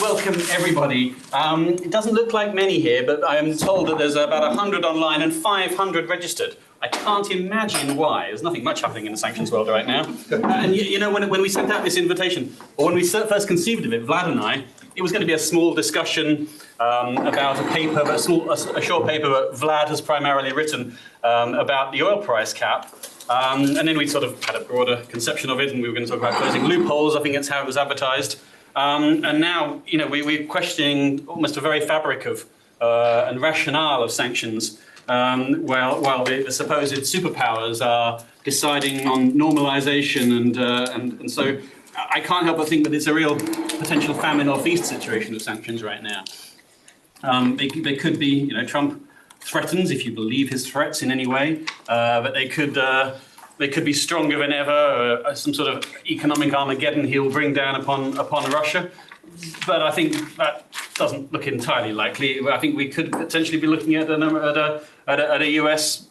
Welcome, everybody. It doesn't look like many here, but I am told that there's about 100 online and 500 registered. I can't imagine why. There's nothing much happening in the sanctions world right now. And you know, when we sent out this invitation, or when we first conceived of it, Vlad and I, it was going to be a small discussion about a paper, a short paper that Vlad has primarily written about the oil price cap. And then we sort of had a broader conception of it, and we were going to talk about closing loopholes. I think that's how it was advertised. And now, you know, we're questioning almost the very fabric of and rationale of sanctions, while the supposed superpowers are deciding on normalization, and so I can't help but think that it's a real potential famine or feast situation of sanctions right now. They could be, you know, Trump threatens, if you believe his threats in any way, but they could be stronger than ever, some sort of economic Armageddon he'll bring down upon Russia. But I think that doesn't look entirely likely. I think we could potentially be looking at a US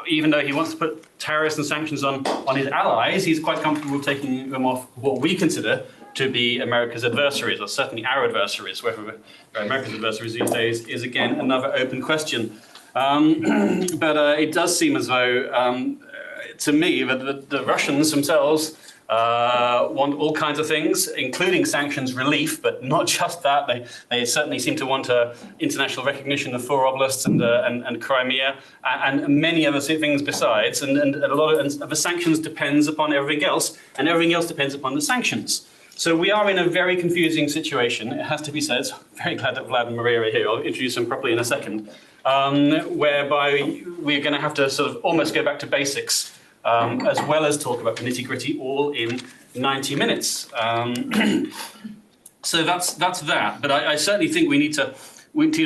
even though he wants to put tariffs and sanctions on his allies, he's quite comfortable taking them off what we consider to be America's adversaries, or certainly our adversaries. Whether America's adversaries these days is again another open question. But it does seem as though, to me, that the Russians themselves want all kinds of things, including sanctions relief, but not just that. They certainly seem to want international recognition of four oblasts and Crimea and many other things besides. And a lot of the sanctions depends upon everything else, and everything else depends upon the sanctions. So we are in a very confusing situation, it has to be said. Very glad that Vlad and Maria are here. I'll introduce them properly in a second. Whereby we're going to have to sort of almost go back to basics, as well as talk about the nitty-gritty, all in 90 minutes. So that's that. But I certainly think we need to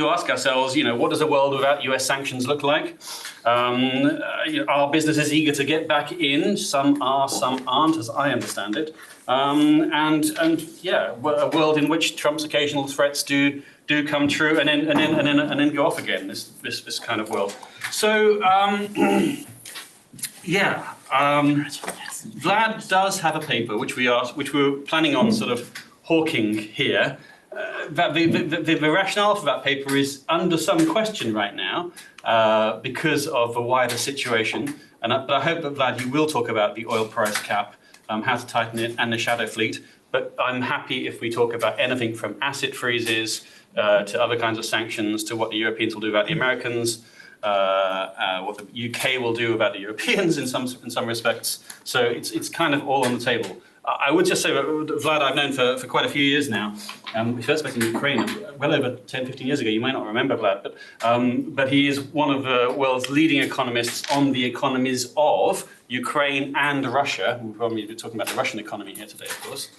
ask ourselves, you know, what does a world without US sanctions look like? Are businesses eager to get back in? Some are, some aren't, as I understand it. And yeah, a world in which Trump's occasional threats do come true and then go off again. This kind of world. So yeah, Vlad does have a paper which we were planning on sort of hawking here. That the rationale for that paper is under some question right now because of the wider situation. But I hope that, Vlad, you will talk about the oil price cap, how to tighten it, and the shadow fleet. But I'm happy if we talk about anything from asset freezes to other kinds of sanctions, to what the Europeans will do about the Americans, what the UK will do about the Europeans in some respects. So it's kind of all on the table. I would just say that Vlad I've known for quite a few years now. We first met in Ukraine well over 10, 15 years ago. You might not remember Vlad, but he is one of the world's leading economists on the economies of Ukraine and Russia. We'll probably be talking about the Russian economy here today, of course.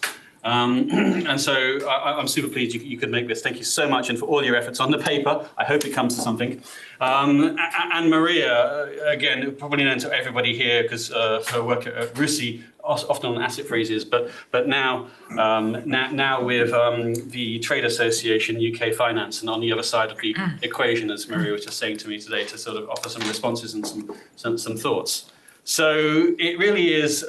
And so I'm super pleased you could make this. Thank you so much, and for all your efforts on the paper. I hope it comes to something. And Maria, again, probably known to everybody here because her work at RUSI, often on asset freezes, but now with the Trade Association, UK Finance, and on the other side of the equation, as Maria was just saying to me today, to sort of offer some responses and some thoughts. So it really is.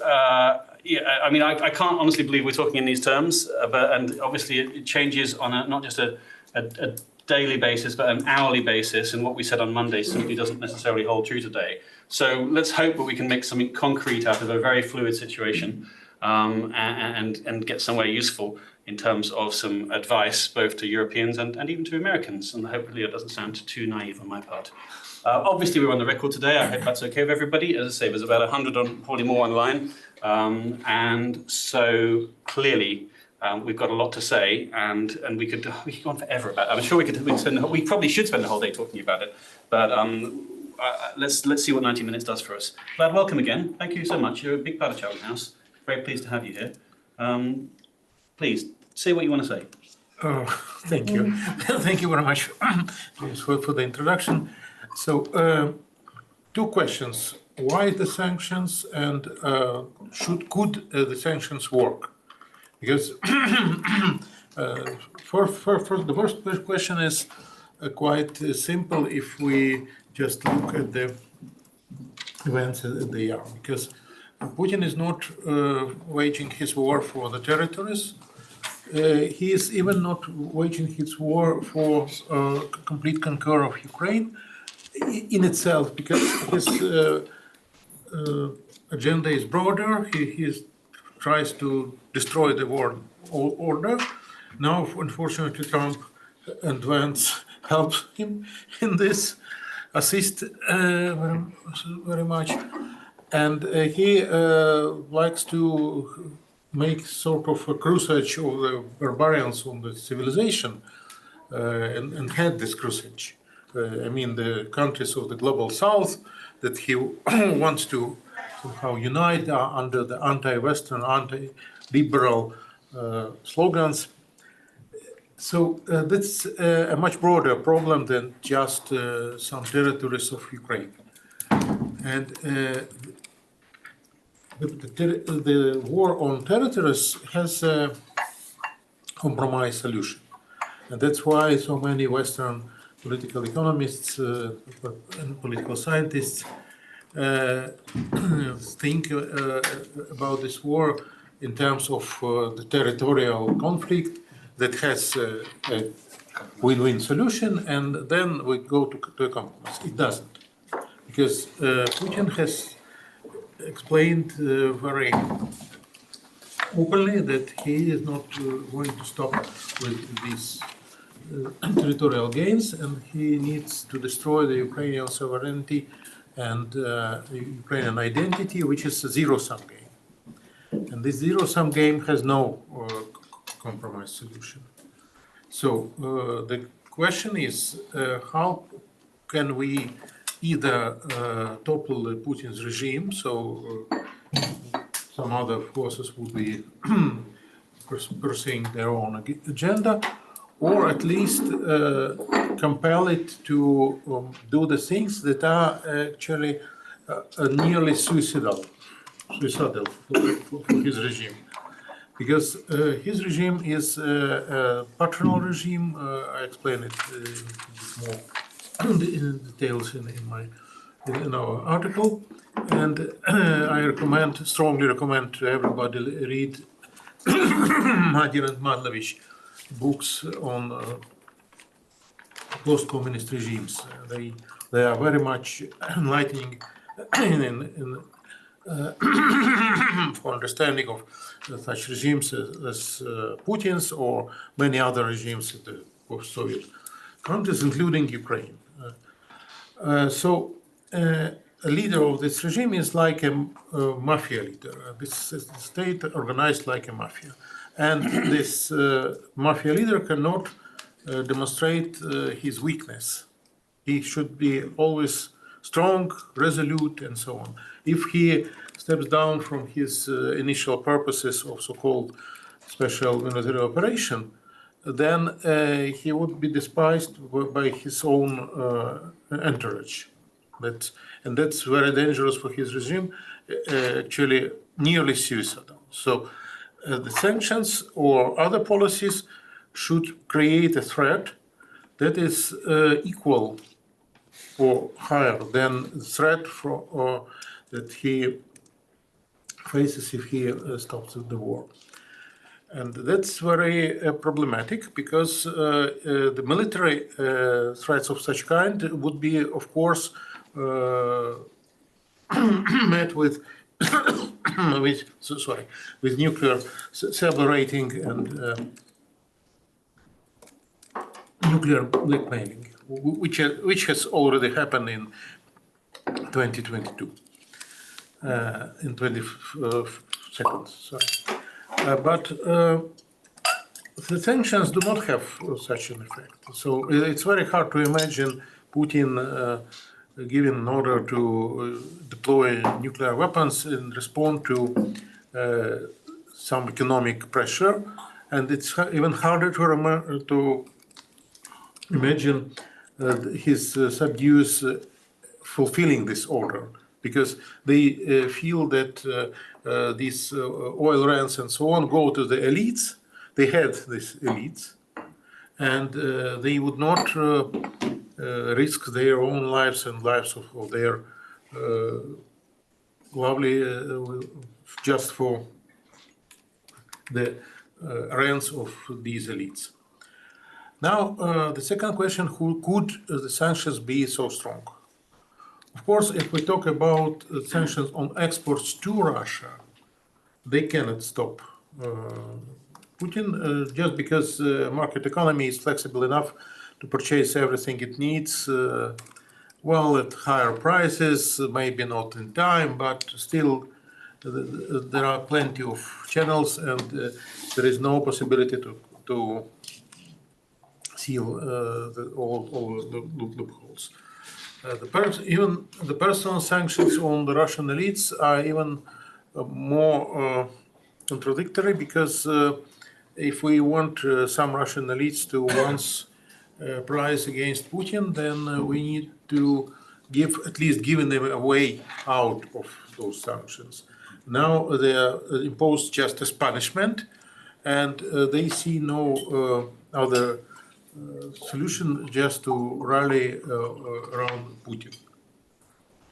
Yeah, I mean, I can't honestly believe we're talking in these terms, and obviously it changes on not just a daily basis, but an hourly basis, and what we said on Monday simply doesn't necessarily hold true today. So let's hope that we can make something concrete out of a very fluid situation, and get somewhere useful in terms of some advice, both to Europeans and even to Americans, and hopefully it doesn't sound too naive on my part. Obviously, we're on the record today. I hope that's okay with everybody. As I say, there's about 100, probably more online. And so clearly, we've got a lot to say, and we could go on forever about it. I'm sure we probably should spend the whole day talking about it. But let's see what 90 minutes does for us. Vlad, welcome again. Thank you so much. You're a big part of Chatham House. Very pleased to have you here. Please, say what you want to say. Oh, thank you. Thank you very much for the introduction. So, two questions. Why the sanctions, and could the sanctions work? Because the first question is quite simple if we just look at the events as they are. Because Putin is not waging his war for the territories. he is even not waging his war for complete conquer of Ukraine in itself, because his agenda is broader. He tries to destroy the world order. Now, unfortunately, Trump and Vance help him in this, assist very much. And he likes to make sort of a crusade of the barbarians on the civilization, and had this crusade. I mean, the countries of the global south that he wants to somehow unite under the anti-Western, anti-liberal slogans. So that's a much broader problem than just some territories of Ukraine. And the war on territories has a compromise solution. And that's why so many Western political economists and political scientists think about this war in terms of the territorial conflict that has a win-win solution, and then we go to a compromise. It doesn't, because Putin has explained very openly that he is not going to stop with these territorial gains, and he needs to destroy the Ukrainian sovereignty and Ukrainian identity, which is a zero-sum game. And this zero-sum game has no compromise solution. So the question is, how can we either topple Putin's regime, so some other forces would be pursuing their own agenda, or at least compel it to do the things that are actually nearly suicidal for his regime. Because his regime is a patronal regime. I explain it more in details in our article, and I strongly recommend to everybody read Nadir and Madlovich books on post-communist regimes. They are very much enlightening for understanding of such regimes as Putin's or many other regimes in the post-Soviet countries, including Ukraine. So a leader of this regime is like a mafia leader. This is the state organized like a mafia. And this mafia leader cannot demonstrate his weakness. He should be always strong, resolute, and so on. If he steps down from his initial purposes of so-called special military operation, then he would be despised by his own entourage. And that's very dangerous for his regime, actually nearly suicidal. So the sanctions or other policies should create a threat that is equal or higher than the threat that he faces if he stops the war. And that's very problematic, because the military threats of such kind would be, of course, met with with nuclear saber rating and nuclear blackmailing, which has already happened in 2022, in 20 seconds. Sorry. But the sanctions do not have such an effect. So it's very hard to imagine Putin giving an order to deploy nuclear weapons in response to some economic pressure. And it's even harder to imagine his subdues fulfilling this order, because they feel that these oil rents and so on go to the elites. They had these elites, and they would not risk their own lives and lives of their lovely just for the rents of these elites. Now, the second question, who could the sanctions be so strong? Of course, if we talk about sanctions on exports to Russia, they cannot stop Putin just because market economy is flexible enough to purchase everything it needs, well, at higher prices, maybe not in time, but still there are plenty of channels, and there is no possibility to seal all the loopholes. Even the personal sanctions on the Russian elites are even more contradictory, because if we want some Russian elites to once rise against Putin, then we need to at least give them a way out of those sanctions. Now they are imposed just as punishment, and they see no other solution just to rally around Putin,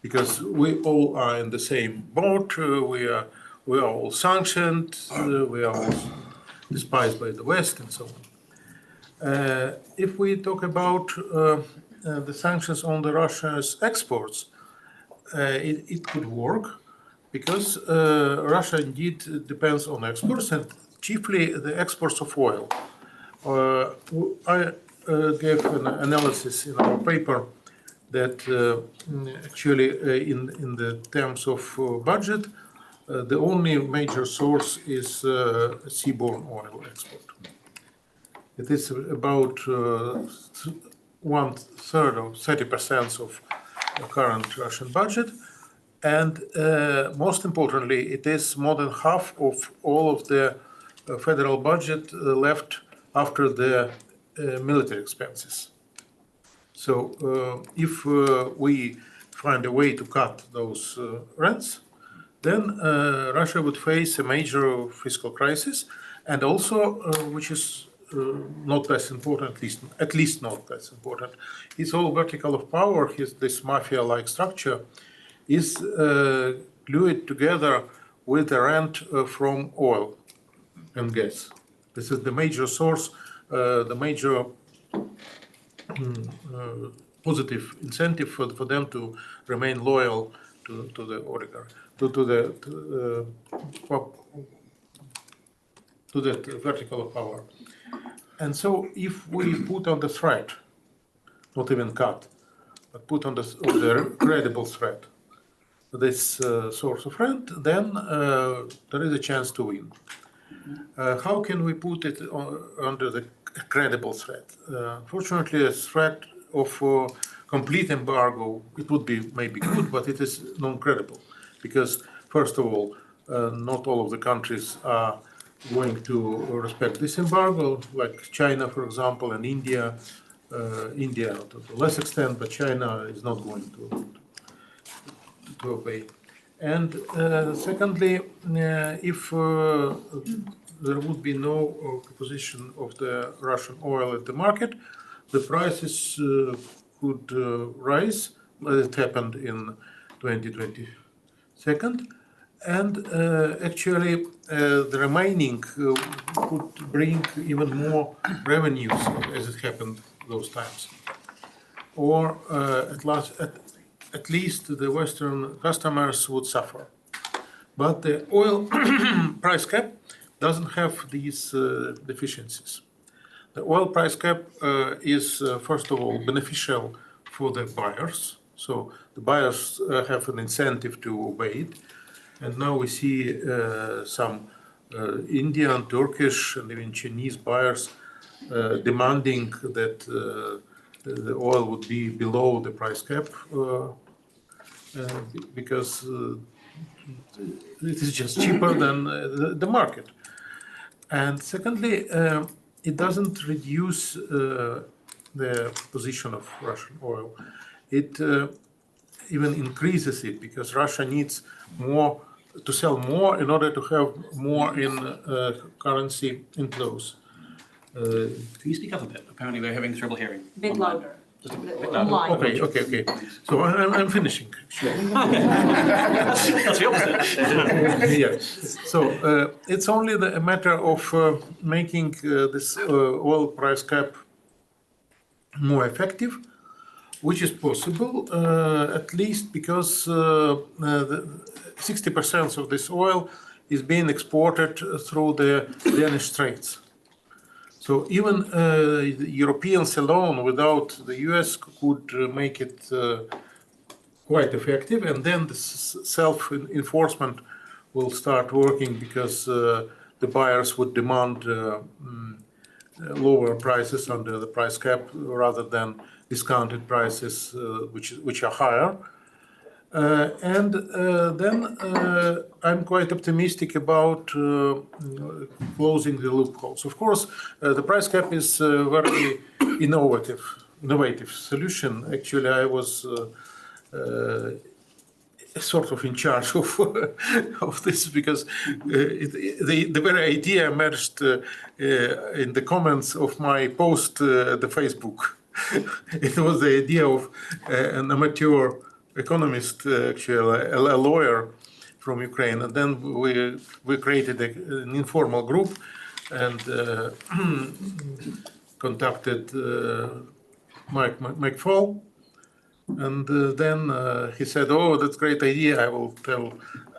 because we all are in the same boat. We are all sanctioned. We are all despised by the West, and so on. If we talk about the sanctions on the Russia's exports, it could work, because Russia indeed depends on exports, and chiefly the exports of oil. I gave an analysis in our paper that actually in the terms of budget, the only major source is seaborne oil export. It is about 1/3 or 30% of the current Russian budget. And most importantly, it is more than half of all of the federal budget left after the military expenses. So if we find a way to cut those rents, then Russia would face a major fiscal crisis, and also, which is not less important, at least not less important, his whole vertical of power, this mafia-like structure, is glued together with the rent from oil and gas. This is the major source, the major positive incentive for them to remain loyal to the oligarch, to that vertical of power. And so if we put on the threat, not even cut, but put on the credible threat, this source of rent, then there is a chance to win. How can we put it under the credible threat? Fortunately, a threat of complete embargo, it would be maybe good, but it is non-credible, because first of all, not all of the countries are going to respect this embargo, like China, for example, and India. India to a less extent, but China is not going to obey. And secondly, if there would be no proposition of the Russian oil at the market, the prices could rise, as it happened in 2022. And actually, the remaining could bring even more revenues, as it happened those times. Or at least the Western customers would suffer. But the oil price cap doesn't have these deficiencies. The oil price cap is, first of all, beneficial for the buyers. So the buyers have an incentive to obey it. And now we see some Indian, Turkish, and even Chinese buyers demanding that the oil would be below the price cap, because it is just cheaper than the market. And secondly, it doesn't reduce the position of Russian oil. It even increases it, because Russia needs more to sell more in order to have more in currency inflows. Can you speak up a bit? Apparently we're having trouble hearing. A bit louder. Just a bit louder. Online. Okay. So I'm finishing. That's the opposite. Yeah. So it's only a matter of making this oil price cap more effective, which is possible, at least because 60% of this oil is being exported through the Danish Straits. So even the Europeans alone, without the US, could make it quite effective, and then the self-enforcement will start working because the buyers would demand lower prices under the price cap rather than discounted prices which are higher. And then I'm quite optimistic about closing the loopholes. Of course, the price cap is a very innovative solution. Actually, I was sort of in charge of this because the very idea emerged in the comments of my post at the Facebook. It was the idea of an amateur economist, actually a lawyer from Ukraine, and then we created an informal group and contacted Mike Fall. And then he said, "Oh, that's a great idea. I will tell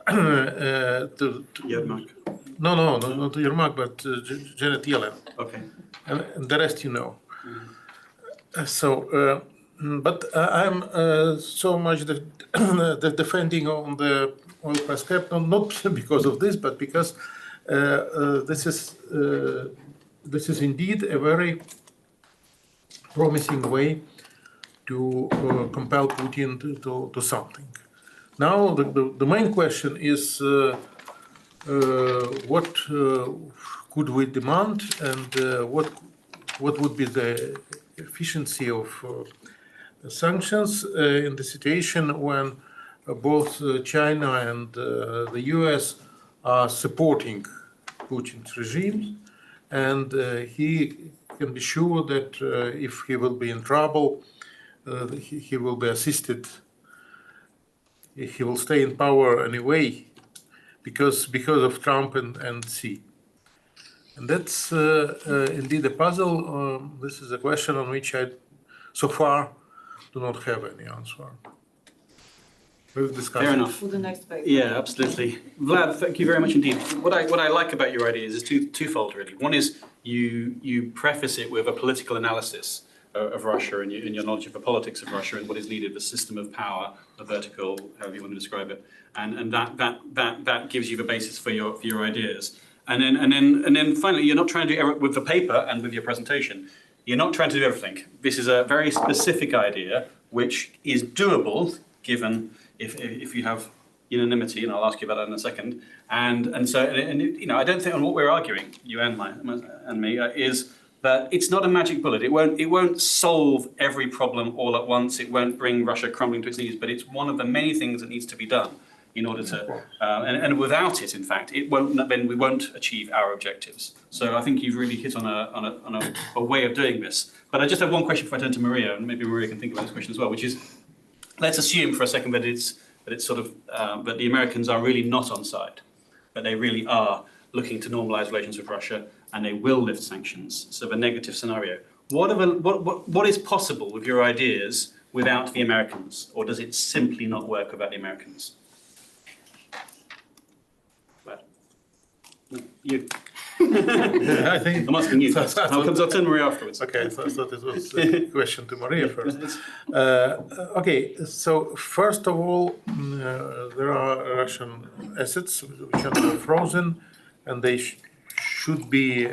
to Yermak. no, not to Yermak, but Janet Yellen. Okay. And the rest you know." But I'm so much the defending on the oil price cap, not because of this, but because this is indeed a very promising way to compel Putin to something. Now, the main question is what could we demand, and what would be the efficiency of sanctions in the situation when both China and the US are supporting Putin's regime, and he can be sure that if he will be in trouble, he will be assisted. He will stay in power anyway, because of Trump and Xi. And that's indeed a puzzle. This is a question on which I, so far, do not have any answer. We've discussed. Fair enough. For the next paper. Yeah, absolutely. Vlad, thank you very much indeed. What I like about your ideas is twofold, really. One is you preface it with a political analysis of Russia and your knowledge of the politics of Russia and what is needed, the system of power, the vertical, however you want to describe it, and that gives you the basis for your ideas. And then finally, you're not trying to do with the paper and with your presentation. You're not trying to do everything. This is a very specific idea which is doable given if you have unanimity, and I'll ask you about that in a second. And so you know, I don't think on what we're arguing, you and me, is that it's not a magic bullet. It won't solve every problem all at once. It won't bring Russia crumbling to its knees. But it's one of the many things that needs to be done in order to, and without it, in fact, then we won't achieve our objectives. So I think you've really hit on a way of doing this. But I just have one question before I turn to Maria, and maybe Maria can think about this question as well, which is, let's assume for a second that it's sort of that the Americans are really not on side, that they really are looking to normalize relations with Russia, and they will lift sanctions. So the negative scenario. What is possible with your ideas without the Americans, or does it simply not work without the Americans? You. I think I'm asking you. I'll turn Maria afterwards. Okay, so I thought it was a question to Maria first. Okay, so first of all, there are Russian assets which are now frozen, and they could be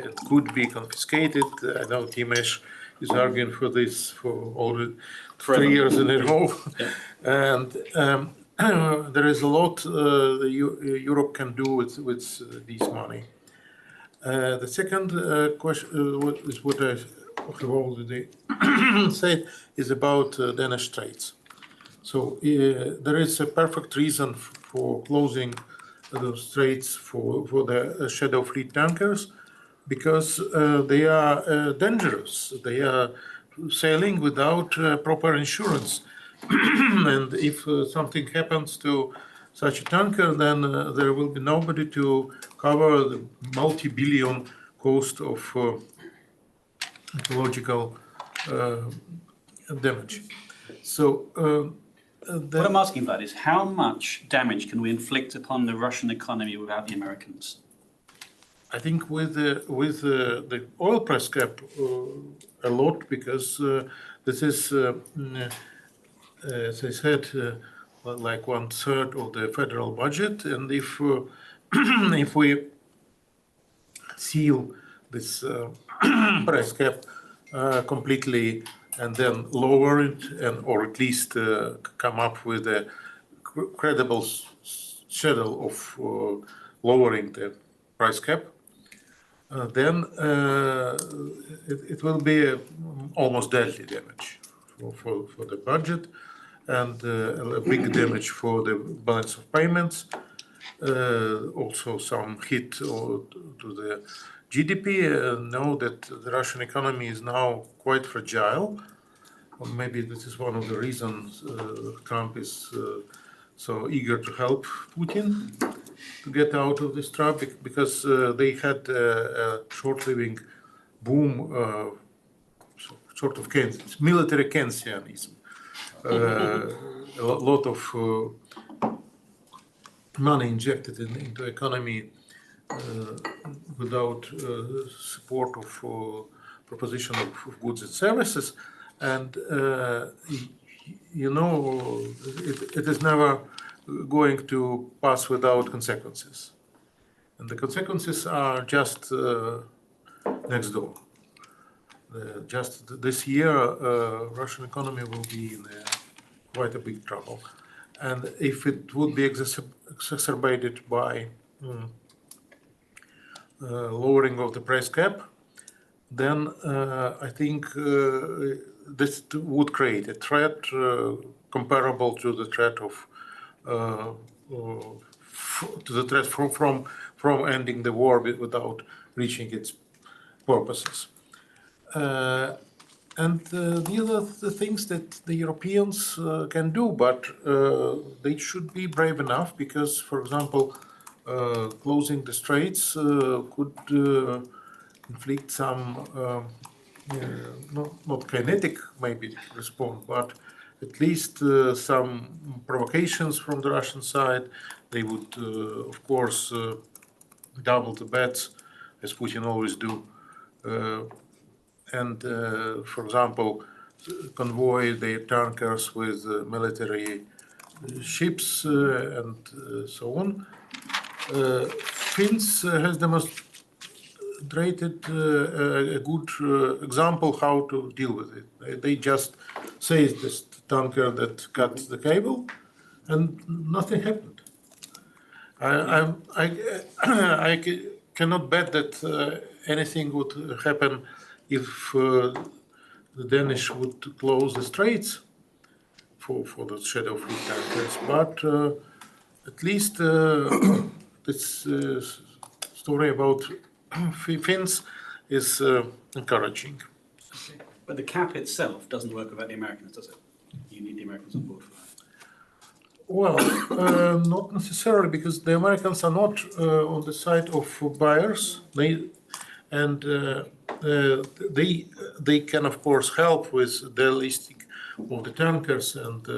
confiscated. I know Timesh is arguing for this for already 3 years in a row, and there is a lot Europe can do with this money. The second question is what I have already said is about Danish Straits. So there is a perfect reason for closing the straits for the shadow fleet tankers, because they are dangerous. They are sailing without proper insurance. And if something happens to such a tanker, then there will be nobody to cover the multi-billion cost of ecological damage. So What I'm asking about is how much damage can we inflict upon the Russian economy without the Americans? I think with the oil price cap, a lot, because this is, as I said, like 1/3 of the federal budget, and if if we seal this price cap completely and then lower it, and or at least come up with a credible schedule of lowering the price cap, then it will be almost deadly damage for the budget, and a big damage for the balance of payments. Also some hit to the GDP. Know that the Russian economy is now quite fragile. Or maybe this is one of the reasons Trump is so eager to help Putin to get out of this trap, because they had a short-living boom, sort of military Keynesianism. A lot of money injected into economy without support of proposition of goods and services, and it is never going to pass without consequences, and the consequences are just next door. Just this year, Russian economy will be in quite a big trouble, and if it would be exacerbated by lowering of the price cap, then I think this would create a threat comparable to the threat from ending the war without reaching its purposes. And these are the things that the Europeans can do, but they should be brave enough, because, for example, closing the straits could inflict some, not kinetic maybe response, but at least some provocations from the Russian side. They would, of course, double the bets, as Putin always do. And, for example, convoy their tankers with military ships and so on. Finns has demonstrated a good example how to deal with it. They just seized this tanker that cut the cable, and nothing happened. I cannot bet that anything would happen if the Danish would close the straits for the shadow-free tankers, but at least this story about Finns is encouraging. Okay. But the cap itself doesn't work without the Americans, does it? You need the Americans on board for that. Well, not necessarily, because the Americans are not on the side of buyers. They can, of course, help with the listing of the tankers and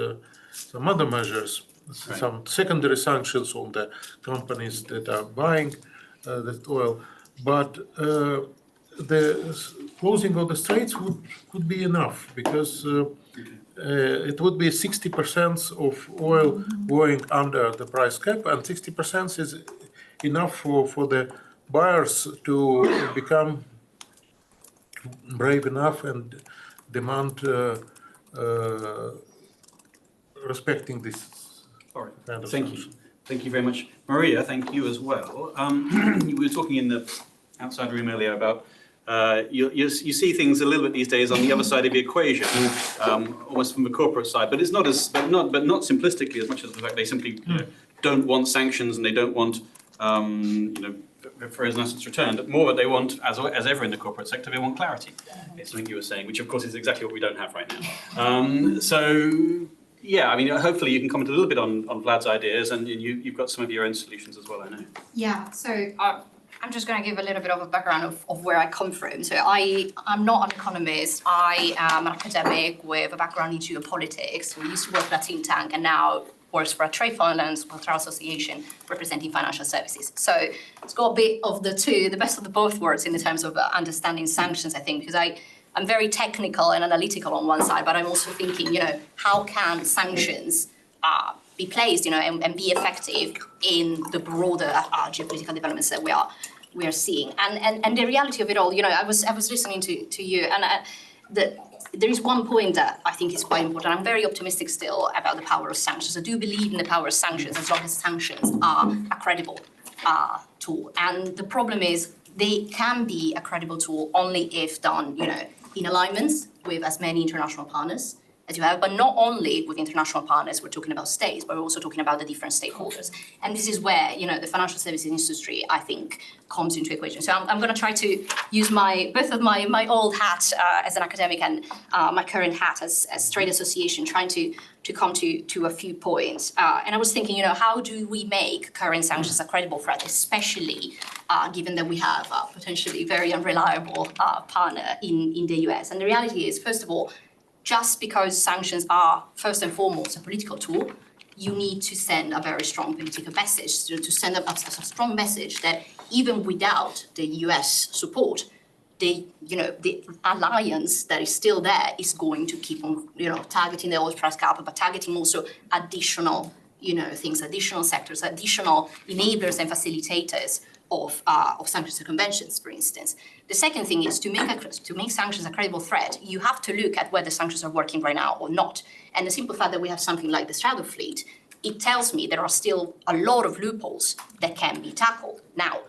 some other measures, right. Some secondary sanctions on the companies that are buying that oil. But the closing of the straits could be enough, because it would be 60% of oil going under the price cap, and 60% is enough for the buyers to become brave enough and demand respecting this. All right. Kind of Thank sanction. you. Thank you very much. Maria, thank you as well. We were talking in the outside room earlier about you see things a little bit these days on the other side of the equation, almost from the corporate side, but it's not as not simplistically as much as the fact they simply don't want sanctions, and they don't want for his license returned. More what they want, as ever in the corporate sector, they want clarity. It's something you were saying, which of course is exactly what we don't have right now. Yeah, I mean, hopefully you can comment a little bit on Vlad's ideas, and you've got some of your own solutions as well, I know. Yeah, so I'm just going to give a little bit of a background of where I come from. So I'm not an economist. I am an academic with a background in geopolitics. We used to work at a think tank and now works for a trade finance cultural association representing financial services. So it's got a bit of the best of the both worlds in terms of understanding sanctions, I think, because I'm very technical and analytical on one side, but I'm also thinking, how can sanctions be placed, and be effective in the broader geopolitical developments that we are seeing. And the reality of it all, I was listening to you, and there is one point that I think is quite important. I'm very optimistic still about the power of sanctions. I do believe in the power of sanctions as long as sanctions are a credible tool. And the problem is they can be a credible tool only if done, in alignments with as many international partners as you have, but not only with international partners, we're talking about states, but we're also talking about the different stakeholders. And this is where, the financial services industry, I think, comes into equation. So I'm going to try to use both of my old hat as an academic and my current hat as trade association, trying to come to a few points. And I was thinking, how do we make current sanctions a credible threat, especially given that we have a potentially very unreliable partner in the US? And the reality is, first of all, just because sanctions are first and foremost a political tool, you need to send a very strong political message, to send a strong message that even without the US support, the alliance that is still there is going to keep on, targeting the oil price cap, but targeting also additional, things, additional sectors, additional enablers and facilitators of sanctions and conventions, for instance. The second thing is to make sanctions a credible threat, you have to look at whether sanctions are working right now or not. And the simple fact that we have something like the shadow fleet, it tells me there are still a lot of loopholes that can be tackled. Now,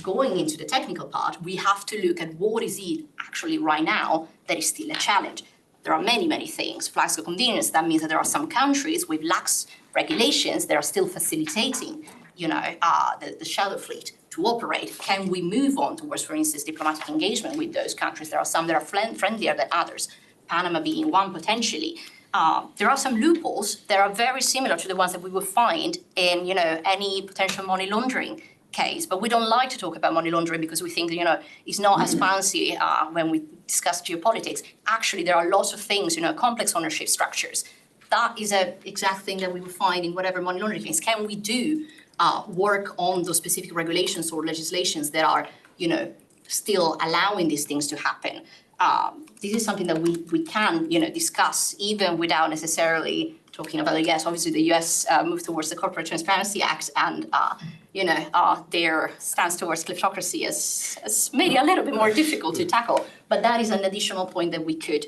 going into the technical part, we have to look at what is it actually right now that is still a challenge. There are many, many things. Flags of convenience, that means that there are some countries with lax regulations that are still facilitating the shadow fleet to operate. Can we move on towards, for instance, diplomatic engagement with those countries? There are some that are friendlier than others, Panama being one potentially. There are some loopholes that are very similar to the ones that we would find in, any potential money laundering case. But we don't like to talk about money laundering because we think, it's not as fancy when we discuss geopolitics. Actually, there are lots of things, complex ownership structures. That is an exact thing that we would find in whatever money laundering case. Can we do work on those specific regulations or legislations that are, still allowing these things to happen? This is something that we can, discuss even without necessarily talking about it. Yes, obviously the US moved towards the Corporate Transparency Act and, their stance towards kleptocracy has made it a little bit more difficult to tackle. But that is an additional point that we could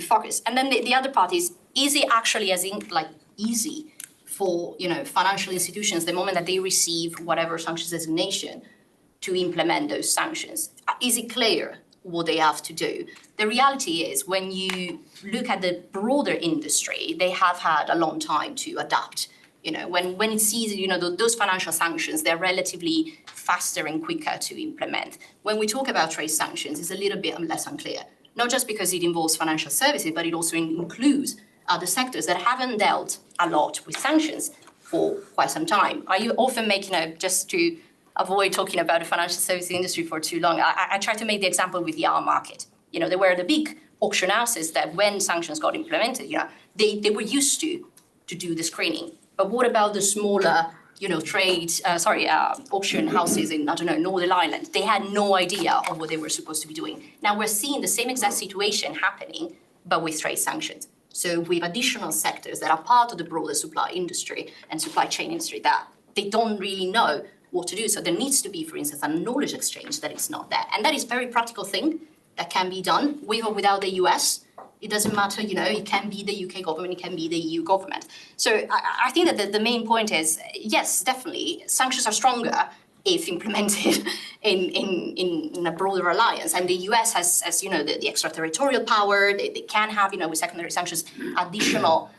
focus. And then the other part is it actually easy for financial institutions the moment that they receive whatever sanctions designation to implement those sanctions? Is it clear what they have to do? The reality is, when you look at the broader industry, they have had a long time to adapt. When it sees, those financial sanctions, they're relatively faster and quicker to implement. When we talk about trade sanctions, it's a little bit less unclear, not just because it involves financial services, but it also includes other sectors that haven't dealt a lot with sanctions for quite some time. I often make, just to avoid talking about the financial services industry for too long, I try to make the example with the arm market. There were the big auction houses that when sanctions got implemented, they were used to do the screening. But what about the smaller, auction houses in, Northern Ireland? They had no idea of what they were supposed to be doing. Now we're seeing the same exact situation happening, but with trade sanctions. So with additional sectors that are part of the broader supply industry and supply chain industry that they don't really know what to do. So there needs to be, for instance, a knowledge exchange that is not there. And that is a very practical thing that can be done with or without the US. It doesn't matter, it can be the UK government, it can be the EU government. So I think that the main point is, yes, definitely, sanctions are stronger if implemented in a broader alliance. And the US has the extraterritorial power, they can have, with secondary sanctions, additional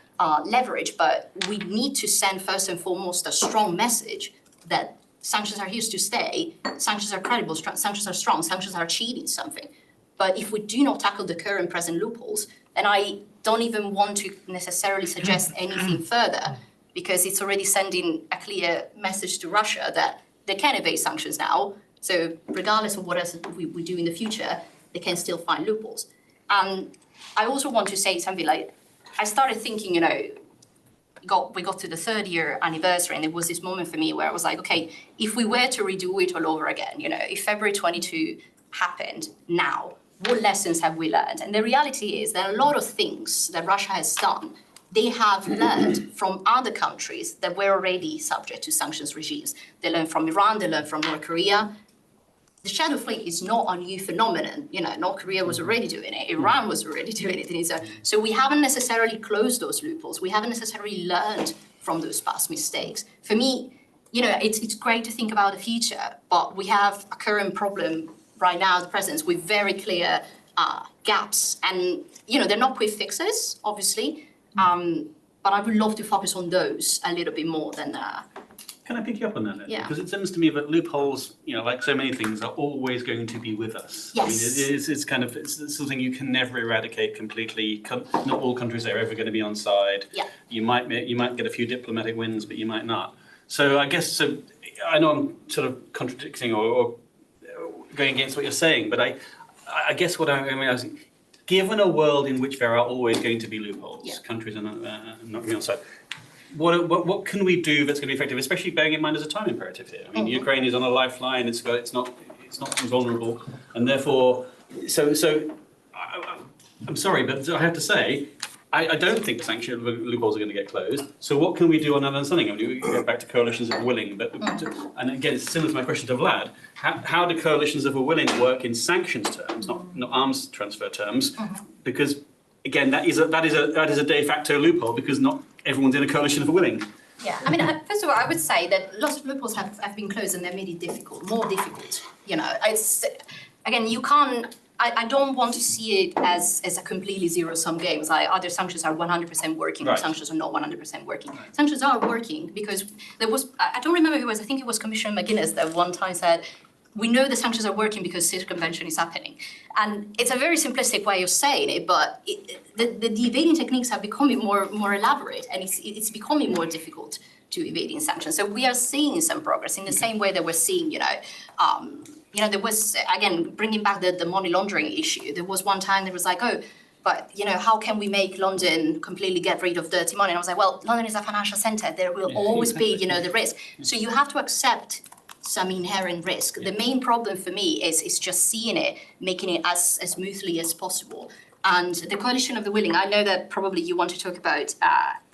leverage. But we need to send, first and foremost, a strong message that sanctions are here to stay, sanctions are credible, sanctions are strong, sanctions are achieving something. But if we do not tackle the current present loopholes, then I don't even want to necessarily suggest anything further, because it's already sending a clear message to Russia that they can evade sanctions now. So regardless of what else we do in the future, they can still find loopholes. And I also want to say something like, I started thinking, we got to the 3rd-year anniversary, and there was this moment for me where I was like, okay, if we were to redo it all over again, if February 22 happened now, what lessons have we learned? And the reality is that a lot of things that Russia has done, they have learned from other countries that were already subject to sanctions regimes. They learned from Iran, they learned from North Korea. The shadow fleet is not a new phenomenon. North Korea was already doing it. Iran was already doing it. So we haven't necessarily closed those loopholes. We haven't necessarily learned from those past mistakes. For me, it's great to think about the future, but we have a current problem right now, the present, with very clear gaps. And, they're not quick fixes, obviously, but I would love to focus on those a little bit more than Can I pick you up on that then? Yeah. Because it seems to me that loopholes, like so many things, are always going to be with us. Yes. I mean, it's something you can never eradicate completely. Not all countries are ever going to be on side. Yeah. You might get a few diplomatic wins, but you might not. So I guess, I know I'm sort of contradicting or going against what you're saying, but I guess what I mean, given a world in which there are always going to be loopholes, countries are not going to be on side. What can we do that's going to be effective, especially bearing in mind there's a time imperative here? I mean, Ukraine is on a lifeline; it's not invulnerable, and therefore, I'm sorry, but I have to say, I don't think sanction loopholes are going to get closed. So what can we do on understanding? I mean, we go back to coalitions of willing, and again, it's similar to my question to Vlad. How do coalitions of willing work in sanctions terms, not arms transfer terms? Because again, that is a de facto loophole, because not everyone's in a coalition of willing. Yeah, I mean, first of all, I would say that lots of loopholes have been closed, and they've made it more difficult. It's, again, you can't, I don't want to see it as a completely zero-sum game. Like other sanctions are 100% working, or sanctions are not 100% working. Sanctions are working because there was, I don't remember who it was, I think it was Commissioner McGuinness that one time said, we know the sanctions are working because circumvention is happening. And it's a very simplistic way of saying it, but the evading techniques are becoming more elaborate, and it's becoming more difficult to evade in sanctions. So we are seeing some progress in the same way that we're seeing, there was, again, bringing back the money laundering issue. There was one time there was like, but how can we make London completely get rid of dirty money? And I was like, well, London is a financial centre. There will always be, the risk. So you have to accept some inherent risk. The main problem for me is just seeing it, making it as smoothly as possible. And the coalition of the willing, I know that probably you want to talk about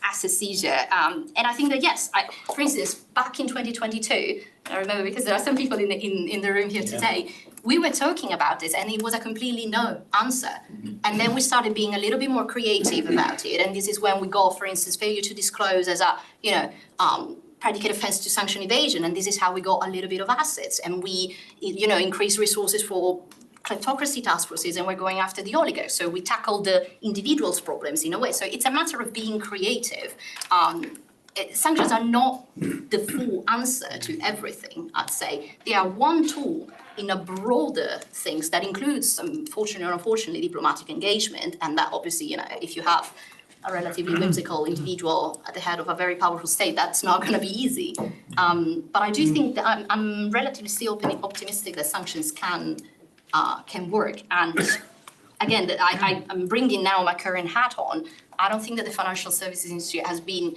asset seizure. And I think that, yes, for instance, back in 2022, I remember because there are some people in the room here today, we were talking about this and it was a completely no answer. And then we started being a little bit more creative about it. And this is when we got, for instance, failure to disclose as a, predicate offence to sanction evasion, and this is how we got a little bit of assets, and we, increased resources for kleptocracy task forces, and we're going after the oligarchs. So we tackled the individuals' problems in a way. So it's a matter of being creative. Sanctions are not the full answer to everything, I'd say. They are one tool in a broader things that includes, fortunately or unfortunately, diplomatic engagement, and that obviously, if you have a relatively whimsical individual at the head of a very powerful state, that's not going to be easy. But I do think that I'm relatively still optimistic that sanctions can work. And again, I'm bringing now my current hat on. I don't think that the financial services industry has been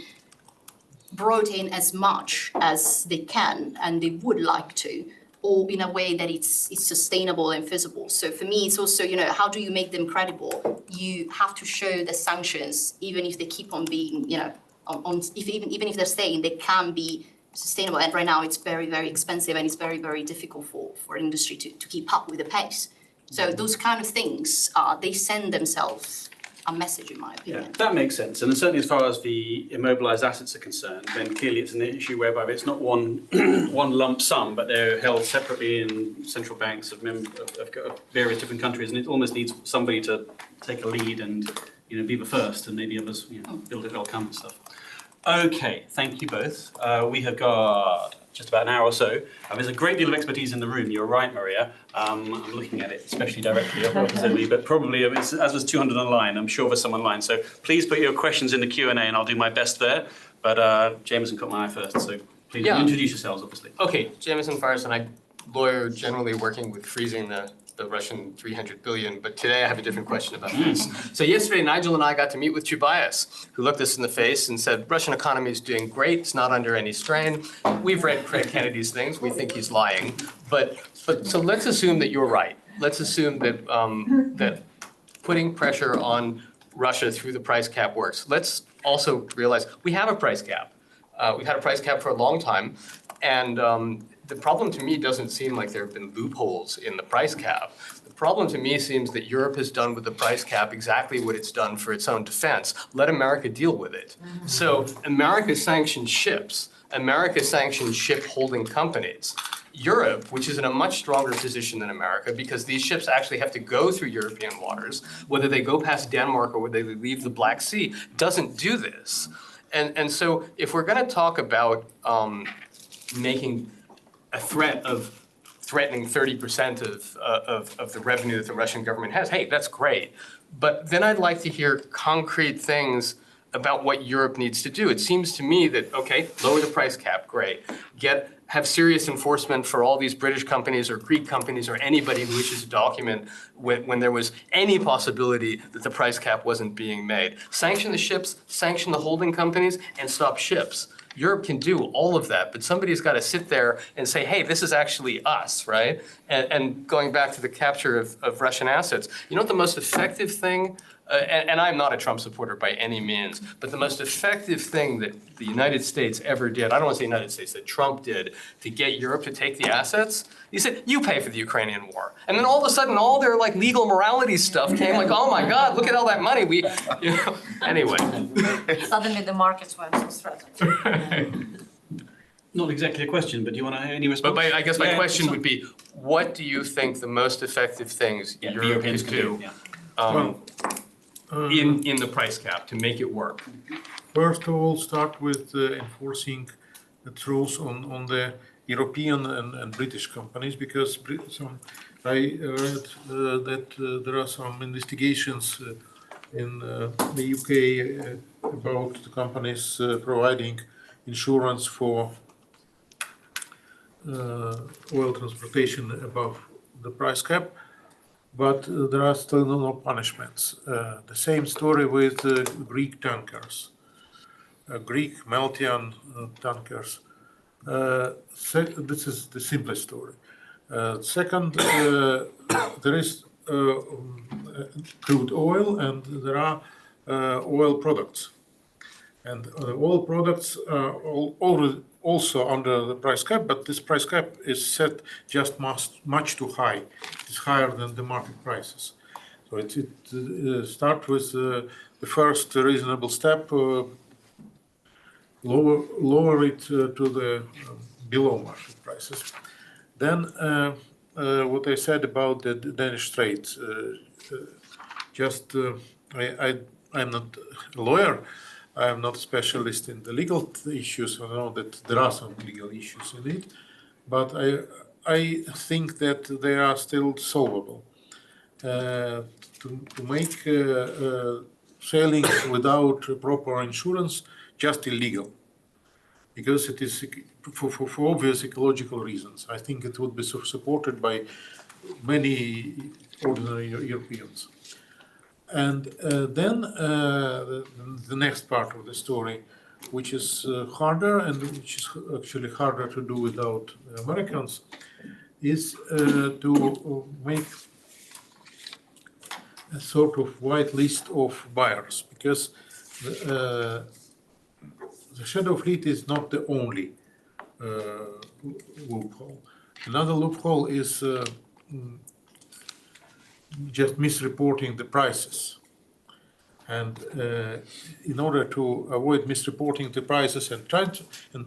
brought in as much as they can and they would like to, or in a way that it's sustainable and feasible. So for me, it's also, how do you make them credible? You have to show the sanctions, even if they keep on being, even if they're staying, they can be sustainable. And right now it's very, very expensive and it's very, very difficult for industry to keep up with the pace. So those kind of things, they send themselves a message, in my opinion. Yeah, that makes sense. And certainly as far as the immobilised assets are concerned, then clearly it's an issue whereby it's not one lump sum, but they're held separately in central banks of various different countries, and it almost needs somebody to take a lead and be the first, and maybe others build it, they'll come and stuff. Okay, thank you both. We have got just about an hour or so. There's a great deal of expertise in the room. You're right, Maria. I'm looking at it, especially directly opposite me, but probably, as was 200 online, I'm sure there's some online. So please put your questions in the Q&A and I'll do my best there. But Jameson caught my eye first, so please introduce yourselves, obviously. Okay, Jameson Farson, I'm a lawyer generally working with freezing the Russian 300 billion, but today I have a different question about this. So yesterday, Nigel and I got to meet with Tobias, who looked us in the face and said, Russian economy is doing great, it's not under any strain. We've read Craig Kennedy's things, we think he's lying. But so let's assume that you're right. Let's assume that, that putting pressure on Russia through the price cap works. Let's also realize we have a price cap. We've had a price cap for a long time, and the problem to me doesn't seem like there have been loopholes in the price cap. The problem to me seems that Europe has done with the price cap exactly what it's done for its own defense. Let America deal with it. So America sanctioned ships. America sanctioned ship holding companies. Europe, which is in a much stronger position than America, because these ships actually have to go through European waters, whether they go past Denmark or whether they leave the Black Sea, doesn't do this. And so if we're going to talk about making a threat of threatening 30% of the revenue that the Russian government has, hey, that's great. But then I'd like to hear concrete things about what Europe needs to do. It seems to me that, okay, lower the price cap, great. Have serious enforcement for all these British companies or Greek companies or anybody who issues a document when there was any possibility that the price cap wasn't being made. Sanction the ships, sanction the holding companies, and stop ships. Europe can do all of that, but somebody's got to sit there and say, hey, this is actually us, right? And going back to the capture of Russian assets, you know what the most effective thing, and I'm not a Trump supporter by any means, but the most effective thing that the United States ever did, I don't want to say United States, that Trump did to get Europe to take the assets, he said, you pay for the Ukrainian war. And then all of a sudden, all their like legal morality stuff came like, oh my God, look at all that money. Anyway. Suddenly the markets were so threatened. Not exactly a question, but do you want to hear any response? But I guess my question would be, what do you think the most effective things Europe can do in the price cap to make it work? First of all, start with enforcing the rules on the European and British companies, because I read that there are some investigations in the UK about the companies providing insurance for oil transportation above the price cap, but there are still no punishments. The same story with Greek tankers, Greek Maltian tankers. This is the simplest story. Second, there is crude oil and there are oil products. And oil products are already also under the price cap, but this price cap is set just much too high. It's higher than the market prices. So it starts with the first reasonable step, lower it to the below market prices. Then what I said about the Danish Straits, I'm not a lawyer. I am not a specialist in the legal issues. I know that there are some legal issues in it, but I think that they are still solvable. To make sailing without proper insurance just illegal, because it is for obvious ecological reasons. I think it would be supported by many ordinary Europeans. And then the next part of the story, which is harder and which is actually harder to do without Americans, is to make a sort of white list of buyers, because the shadow fleet is not the only loophole. Another loophole is just misreporting the prices. And in order to avoid misreporting the prices and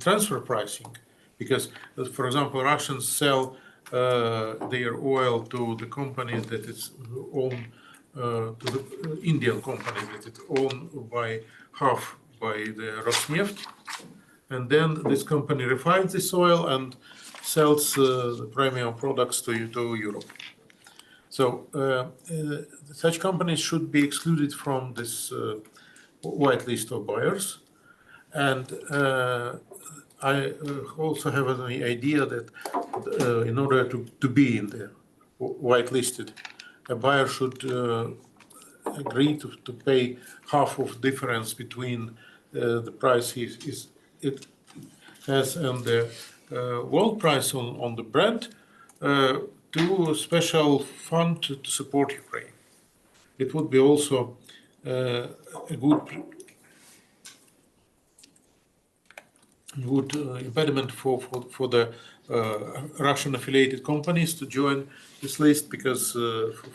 transfer pricing, because, for example, Russians sell their oil to the company that is owned, to the Indian company that is owned by half by the Rosneft, and then this company refines this oil and sells the premium products to Europe. So such companies should be excluded from this white list of buyers. And I also have an idea that in order to be in the whitelisted, a buyer should agree to pay half of difference between the price it has and the world price on the Brent to a special fund to support Ukraine. It would be also a good impediment for the Russian affiliated companies to join this list, because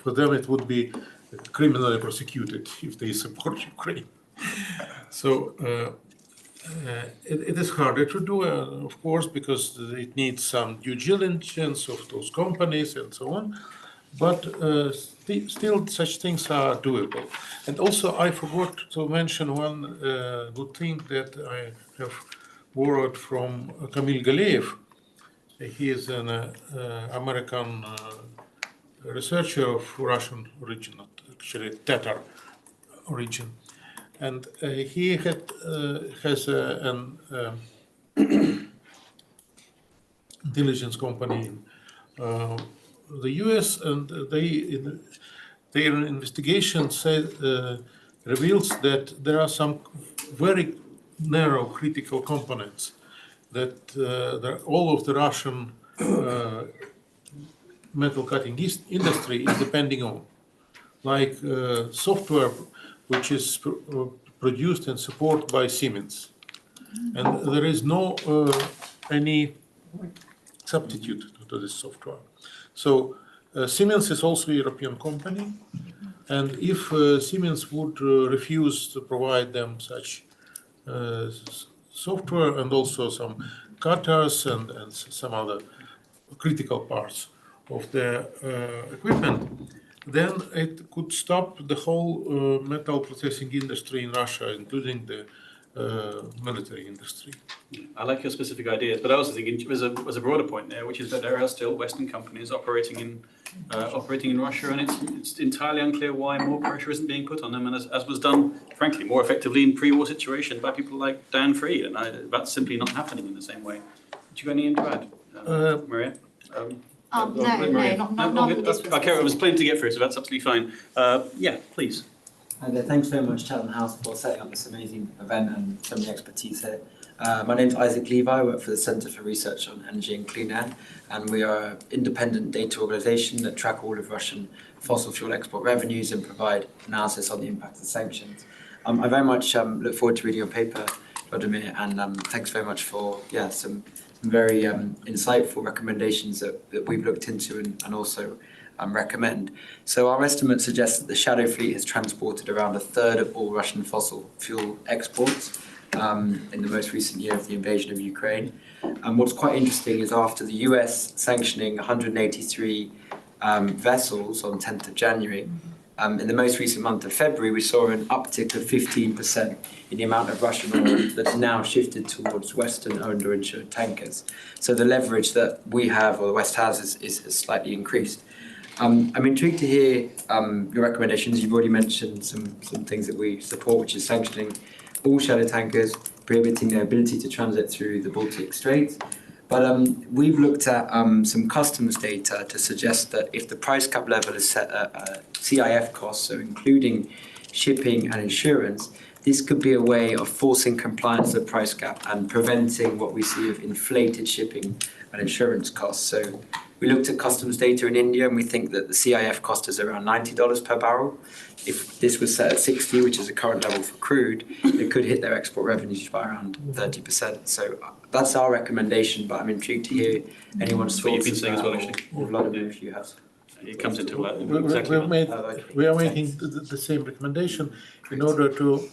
for them it would be criminally prosecuted if they support Ukraine. So it is harder to do, of course, because it needs some due diligence of those companies and so on. But still, such things are doable. And also, I forgot to mention one good thing that I have borrowed from Kamil Galeev. He is an American researcher of Russian origin, not actually Tatar origin. And he has an intelligence company in the US, and their investigation reveals that there are some very narrow critical components that all of the Russian metal cutting industry is depending on, like software which is produced and supported by Siemens, and there is no any substitute to this software. So Siemens is also a European company, and if Siemens would refuse to provide them such software and also some cutters and some other critical parts of the equipment, then it could stop the whole metal processing industry in Russia, including the military industry. I like your specific ideas, but I also think there's a broader point there, which is that there are still Western companies operating in Russia, and it's entirely unclear why more pressure isn't being put on them, and as was done, frankly, more effectively in pre-war situation by people like Dan Freed, and that's simply not happening in the same way. Do you got anything to add, Maria? Not in this Okay, I was planning to get through, so that's absolutely fine. Yeah, please. Hi there, thanks very much, Chatham House, for setting up this amazing event and some of the expertise here. My name's Isaac Levi. I work for the Centre for Research on Energy and Clean Air, and we are an independent data organisation that track all of Russian fossil fuel export revenues and provide analysis on the impact of sanctions. I very much look forward to reading your paper, Vladimir, and thanks very much for some very insightful recommendations that we've looked into and also recommend. So our estimate suggests that the shadow fleet has transported around a third of all Russian fossil fuel exports in the most recent year of the invasion of Ukraine. And what's quite interesting is after the US sanctioning 183 vessels on 10th of January, in the most recent month of February, we saw an uptick of 15% in the amount of Russian oil that's now shifted towards Western-owned or insured tankers. So the leverage that we have, or the West has, is slightly increased. I'm intrigued to hear your recommendations. You've already mentioned some things that we support, which is sanctioning all shadow tankers, prohibiting their ability to transit through the Baltic Strait. But we've looked at some customs data to suggest that if the price cap level is set at CIF costs, so including shipping and insurance, this could be a way of forcing compliance with the price cap and preventing what we see of inflated shipping and insurance costs. So we looked at customs data in India, and we think that the CIF cost is around $90 per barrel. If this was set at 60, which is the current level for crude, it could hit their export revenues by around 30%. So that's our recommendation, but I'm intrigued to hear anyone's thoughts. What you've been saying as well, actually. Or Vladimir, if you have. It comes into We are making the same recommendation in order to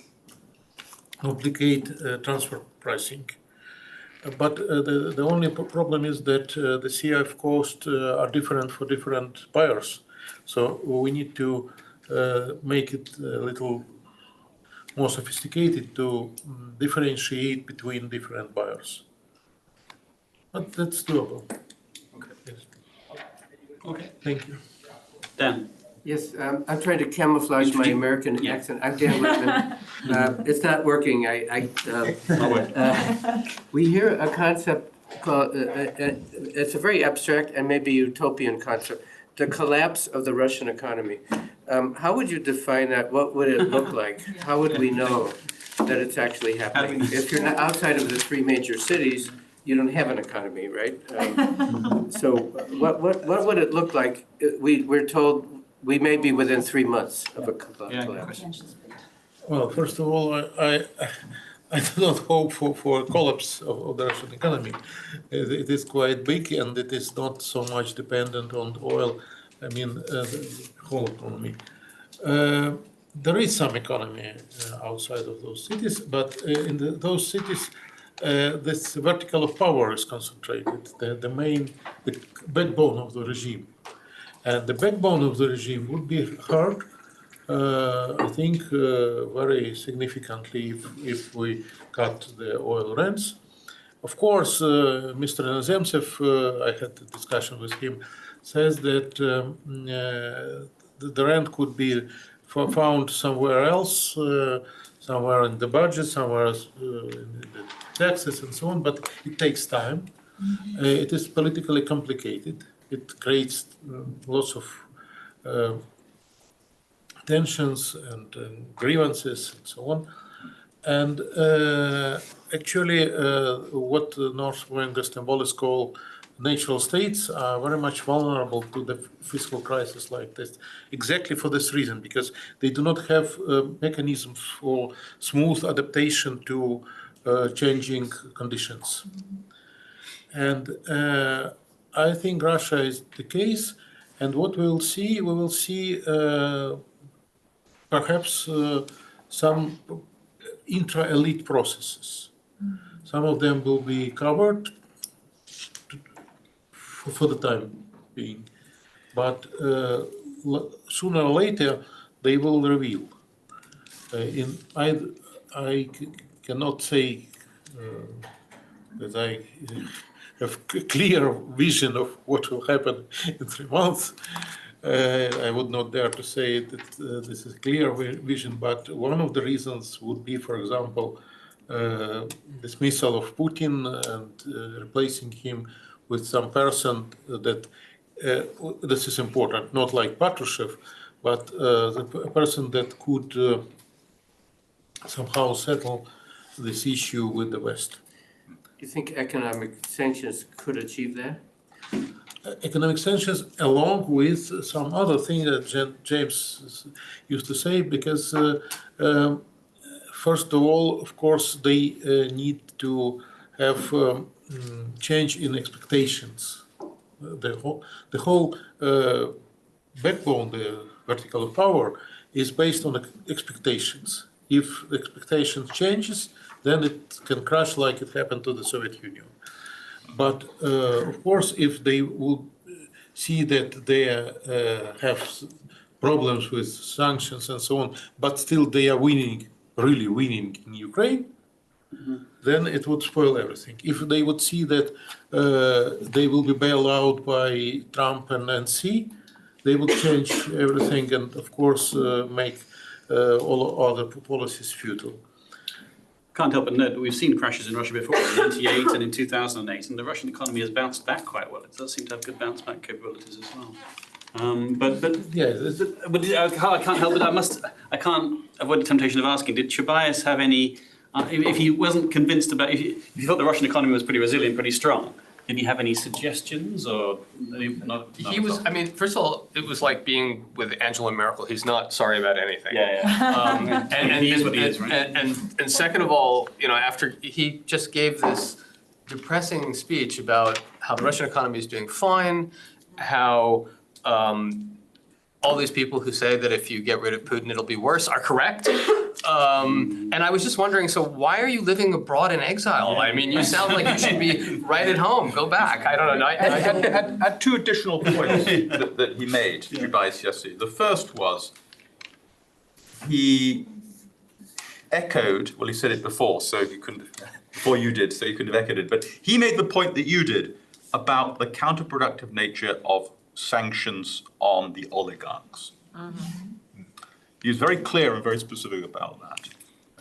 obligate transfer pricing. But the only problem is that the CIF costs are different for different buyers. So we need to make it a little more sophisticated to differentiate between different buyers. But that's doable. Yes. Okay. Thank you. Dan. Yes, I'm trying to camouflage my American Yeah. accent. I'm Dan Whitman. It's not working. We hear a concept called, it's a very abstract and maybe utopian concept, the collapse of the Russian economy. How would you define that? What would it look like? How would we know that it's actually happening? If you're not outside of the three major cities, you don't have an economy, right? So what would it look like? We're told we may be within 3 months of a collapse. Well, first of all, I do not hope for a collapse of the Russian economy. It is quite big and it is not so much dependent on oil. I mean, the whole economy. There is some economy outside of those cities, but in those cities, this vertical of power is concentrated, the backbone of the regime. And the backbone of the regime would be hurt, I think, very significantly if we cut the oil rents. Of course, Mr. Inozemtsev, I had a discussion with him, says that the rent could be found somewhere else, somewhere in the budget, somewhere in the taxes and so on, but it takes time. It is politically complicated. It creates lots of tensions and grievances and so on. And actually, what North Western call natural states are very much vulnerable to the fiscal crisis like this, exactly for this reason, because they do not have mechanisms for smooth adaptation to changing conditions. And I think Russia is the case, and what we will see perhaps some intra-elite processes. Some of them will be covered for the time being, but sooner or later they will reveal. I cannot say that I have a clear vision of what will happen in 3 months. I would not dare to say that this is a clear vision, but one of the reasons would be, for example, dismissal of Putin and replacing him with some person that, this is important, not like Patrushev, but the person that could somehow settle this issue with the West. Do you think economic sanctions could achieve that? Economic sanctions, along with some other thing that James used to say, because first of all, of course, they need to have change in expectations. The whole backbone, the vertical of power, is based on expectations. If the expectations changes, then it can crash like it happened to the Soviet Union. But of course, if they would see that they have problems with sanctions and so on, but still they are winning, really winning in Ukraine, then it would spoil everything. If they would see that they will be bailed out by Trump and NC, they would change everything and, of course, make all other policies futile. Can't help but note that we've seen crashes in Russia before, in 1998 and in 2008, and the Russian economy has bounced back quite well. It does seem to have good bounce back capabilities as well. I can't help but I can't avoid the temptation of asking, did Chubais have any, if he wasn't convinced about, if he thought the Russian economy was pretty resilient, pretty strong, did he have any suggestions or not? He was, I mean, first of all, it was like being with Angela Merkel. He's not sorry about anything. Yeah. And he is what he is, right? And second of all, you know, after he just gave this depressing speech about how the Russian economy is doing fine, how all these people who say that if you get rid of Putin, it'll be worse are correct. And I was just wondering, so why are you living abroad in exile? I mean, you sound like you should be right at home. Go back. I don't know. I had two additional points that he made, Chubais yesterday. The first was he echoed, well, he said it before, so you couldn't, before you did, so you couldn't have echoed it, but he made the point that you did about the counterproductive nature of sanctions on the oligarchs. He was very clear and very specific about that.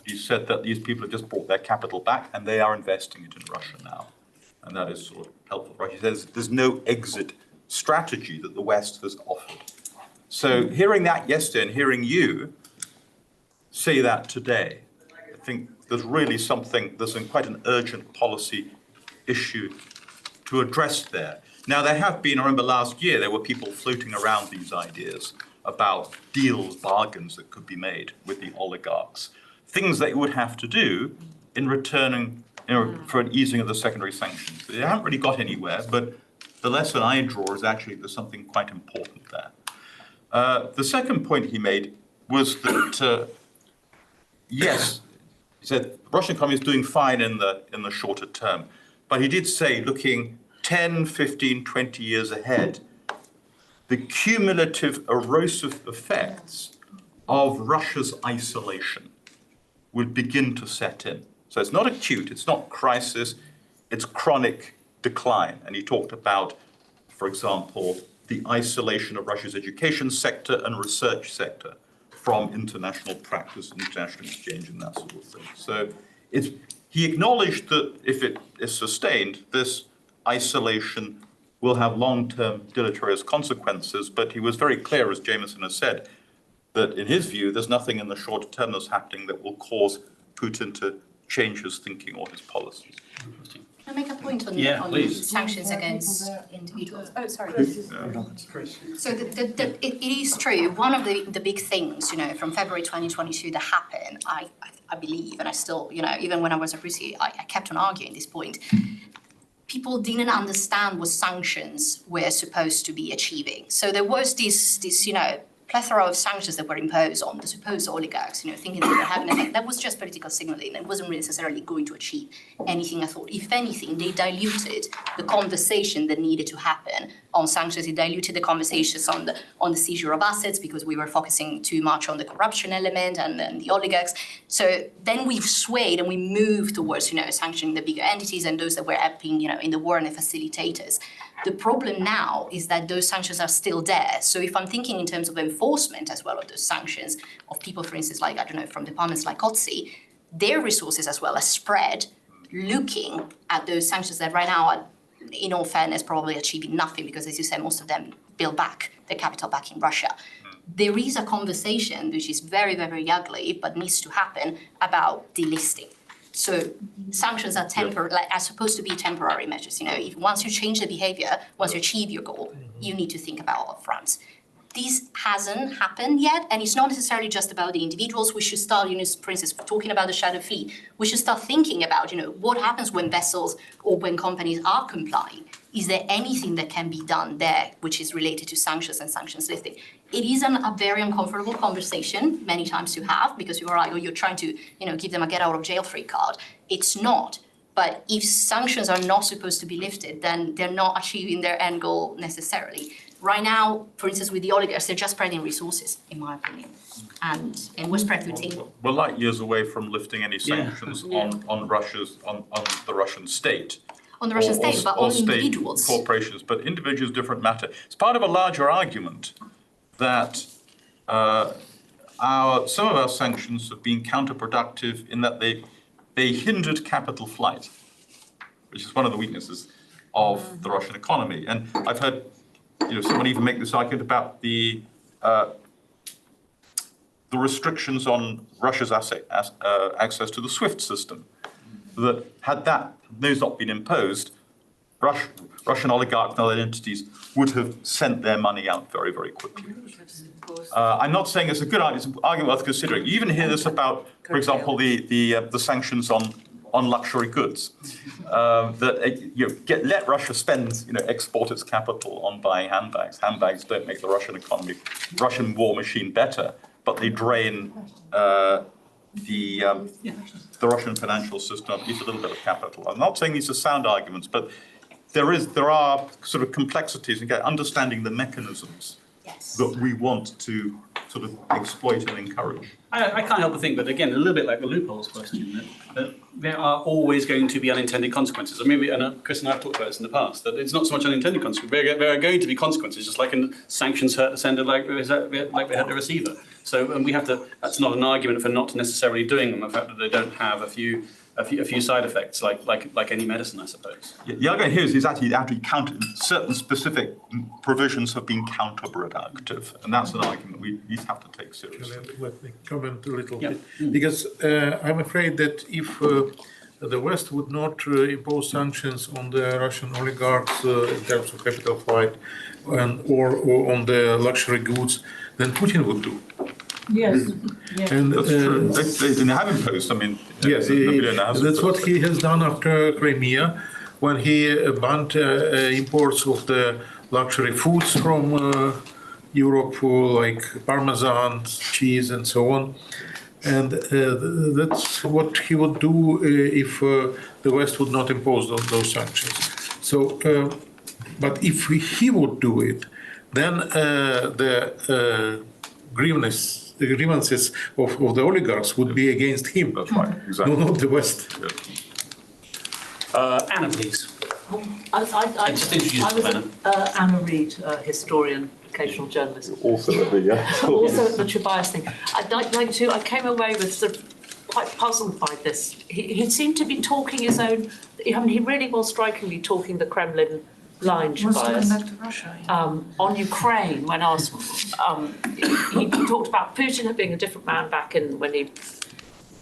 He said that these people have just brought their capital back and they are investing it in Russia now. And that is sort of helpful for Russia. He says there's no exit strategy that the West has offered. So hearing that yesterday and hearing you say that today, I think there's really quite an urgent policy issue to address there. Now, there have been, I remember last year, there were people floating around these ideas about deals, bargains that could be made with the oligarchs, things they would have to do in returning, for an easing of the secondary sanctions. They haven't really got anywhere, but the lesson I draw is actually there's something quite important there. The second point he made was that, yes, he said Russian economy is doing fine in the shorter term, but he did say, looking 10, 15, 20 years ahead, the cumulative erosive effects of Russia's isolation will begin to set in. So it's not acute, it's not crisis, it's chronic decline. And he talked about, for example, the isolation of Russia's education sector and research sector from international practice, international exchange, and that sort of thing. So he acknowledged that if it is sustained, this isolation will have long-term deleterious consequences, but he was very clear, as Jameson has said, that in his view, there's nothing in the short term that's happening that will cause Putin to change his thinking or his policies. Can I make a point on please. sanctions against individuals? Oh, sorry. So it is true. One of the big things, from February 2022 that happened, I believe, and I still, even when I was a Brucey, I kept on arguing this point. People didn't understand what sanctions were supposed to be achieving. So there was this plethora of sanctions that were imposed on the supposed oligarchs, thinking that they were having an effect. That was just political signaling. It wasn't necessarily going to achieve anything at all. If anything, they diluted the conversation that needed to happen on sanctions. It diluted the conversations on the seizure of assets because we were focusing too much on the corruption element and the oligarchs. So then we've swayed and we moved towards, sanctioning the bigger entities and those that were helping, in the war and the facilitators. The problem now is that those sanctions are still there. So if I'm thinking in terms of enforcement as well of those sanctions, of people, for instance, like, from departments like OTSI, their resources as well are spread looking at those sanctions that right now are, in all fairness, probably achieving nothing because, as you said, most of them build back their capital back in Russia. There is a conversation which is very, very ugly, but needs to happen about delisting. So sanctions are are supposed to be temporary measures. If once you change the behavior, once you achieve your goal, you need to think about upfront. This hasn't happened yet, and it's not necessarily just about the individuals. We should start, for instance, talking about the shadow fleet. We should start thinking about, what happens when vessels or when companies are complying. Is there anything that can be done there which is related to sanctions and sanctions lifting? It is a very uncomfortable conversation many times to have because you are like, you're trying to, give them a get out of jail free card. It's not. But if sanctions are not supposed to be lifted, then they're not achieving their end goal necessarily. Right now, for instance, with the oligarchs, they're just spreading resources, in my opinion. And we're spread through table. We're light years away from lifting any sanctions on the Russian state. On the Russian state, but on individuals. Corporations, but individuals, different matter. It's part of a larger argument that some of our sanctions have been counterproductive in that they hindered capital flight, which is one of the weaknesses of the Russian economy. And I've heard someone even make this argument about the restrictions on Russia's access to the SWIFT system. That had those not been imposed, Russian oligarchs and other entities would have sent their money out very, very quickly. I'm not saying it's a good argument, it's an argument worth considering. You even hear this about, for example, the sanctions on luxury goods. Let Russia spend, export its capital on buying handbags. Handbags don't make the Russian war machine better, but they drain the Russian financial system at least a little bit of capital. I'm not saying these are sound arguments, but there are sort of complexities in understanding the mechanisms that we want to sort of exploit and encourage. I can't help but think that, again, a little bit like the loopholes question, that there are always going to be unintended consequences. I mean, Chris and I have talked about this in the past, that it's not so much unintended consequences. There are going to be consequences, just like in sanctions hurt the sender like they hurt the receiver. So, and we have to, that's not an argument for not necessarily doing them, the fact that they don't have a few side effects, like any medicine, I suppose. The argument here is actually certain specific provisions have been counterproductive, and that's an argument we have to take seriously. Let me comment a little Yeah. bit, because I'm afraid that if the West would not impose sanctions on the Russian oligarchs in terms of capital flight or on the luxury goods, then Putin would do. Yes, yes. And, That's true. They have imposed, I mean... Yes, that's what he has done after Crimea, when he banned imports of the luxury foods from Europe, like Parmesan, cheese, and so on. And that's what he would do if the West would not impose those sanctions. So, but if he would do it, then the grievances of the oligarchs would be against him. That's right, exactly. Not the West. Anna, please. I Just introduce was Anna. Anna Reid, historian, occasional journalist. Also at the... Also at the Tobias thing. I'd like to, I came away with sort of quite puzzled by this. He seemed to be talking his own, I mean, he really was strikingly talking the Kremlin line, Tobias. Back to Russia. On Ukraine, when asked, he talked about Putin being a different man back in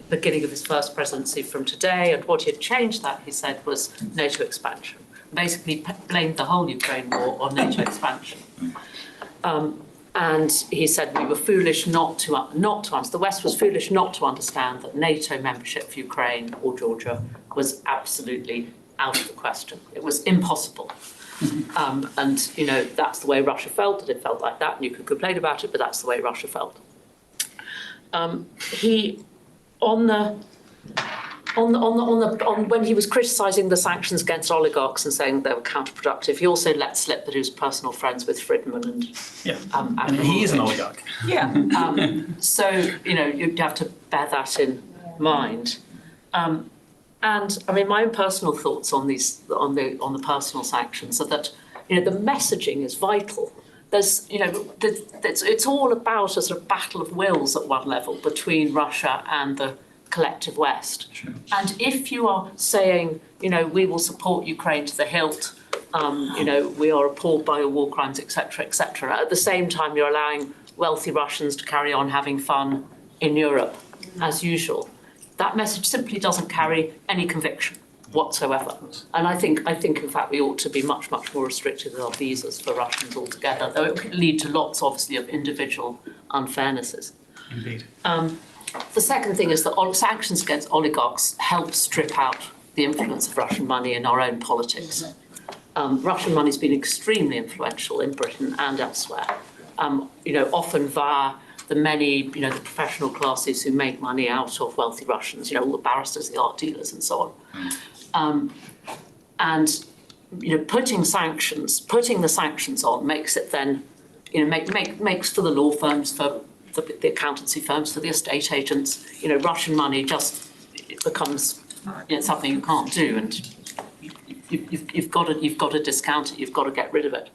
beginning of his first presidency from today, and what he had changed that, he said, was NATO expansion. Basically blamed the whole Ukraine war on NATO expansion. And he said we were foolish not to understand, the West was foolish not to understand that NATO membership for Ukraine or Georgia was absolutely out of the question. It was impossible. And, you know, that's the way Russia felt, that it felt like that, and you could complain about it, but that's the way Russia felt. When he was criticising the sanctions against oligarchs and saying they were counterproductive, he also let slip that he was personal friends with Friedman and And he is an oligarch. yeah. So you know you'd have to bear that in mind. And I mean, my own personal thoughts on the personal sanctions are that you know the messaging is vital. There's you know it's all about a sort of battle of wills at one level between Russia and the collective West. Sure. And if you are saying, you know, we will support Ukraine to the hilt, you know, we are appalled by your war crimes, etc., at the same time you're allowing wealthy Russians to carry on having fun in Europe as usual, that message simply doesn't carry any conviction whatsoever. And I think in fact we ought to be much more restrictive with our visas for Russians altogether, though it could lead to lots obviously of individual unfairnesses. Indeed. The second thing is that sanctions against oligarchs help strip out the influence of Russian money in our own politics. Russian money has been extremely influential in Britain and elsewhere, you know, often via the many, you know, the professional classes who make money out of wealthy Russians, you know, all the barristers, the art dealers and so on. And, you know, putting the sanctions on makes it then, you know, makes for the law firms, for the accountancy firms, for the estate agents, you know, Russian money just becomes you know, something you can't do, and you've got to discount it. You've got to get rid of it.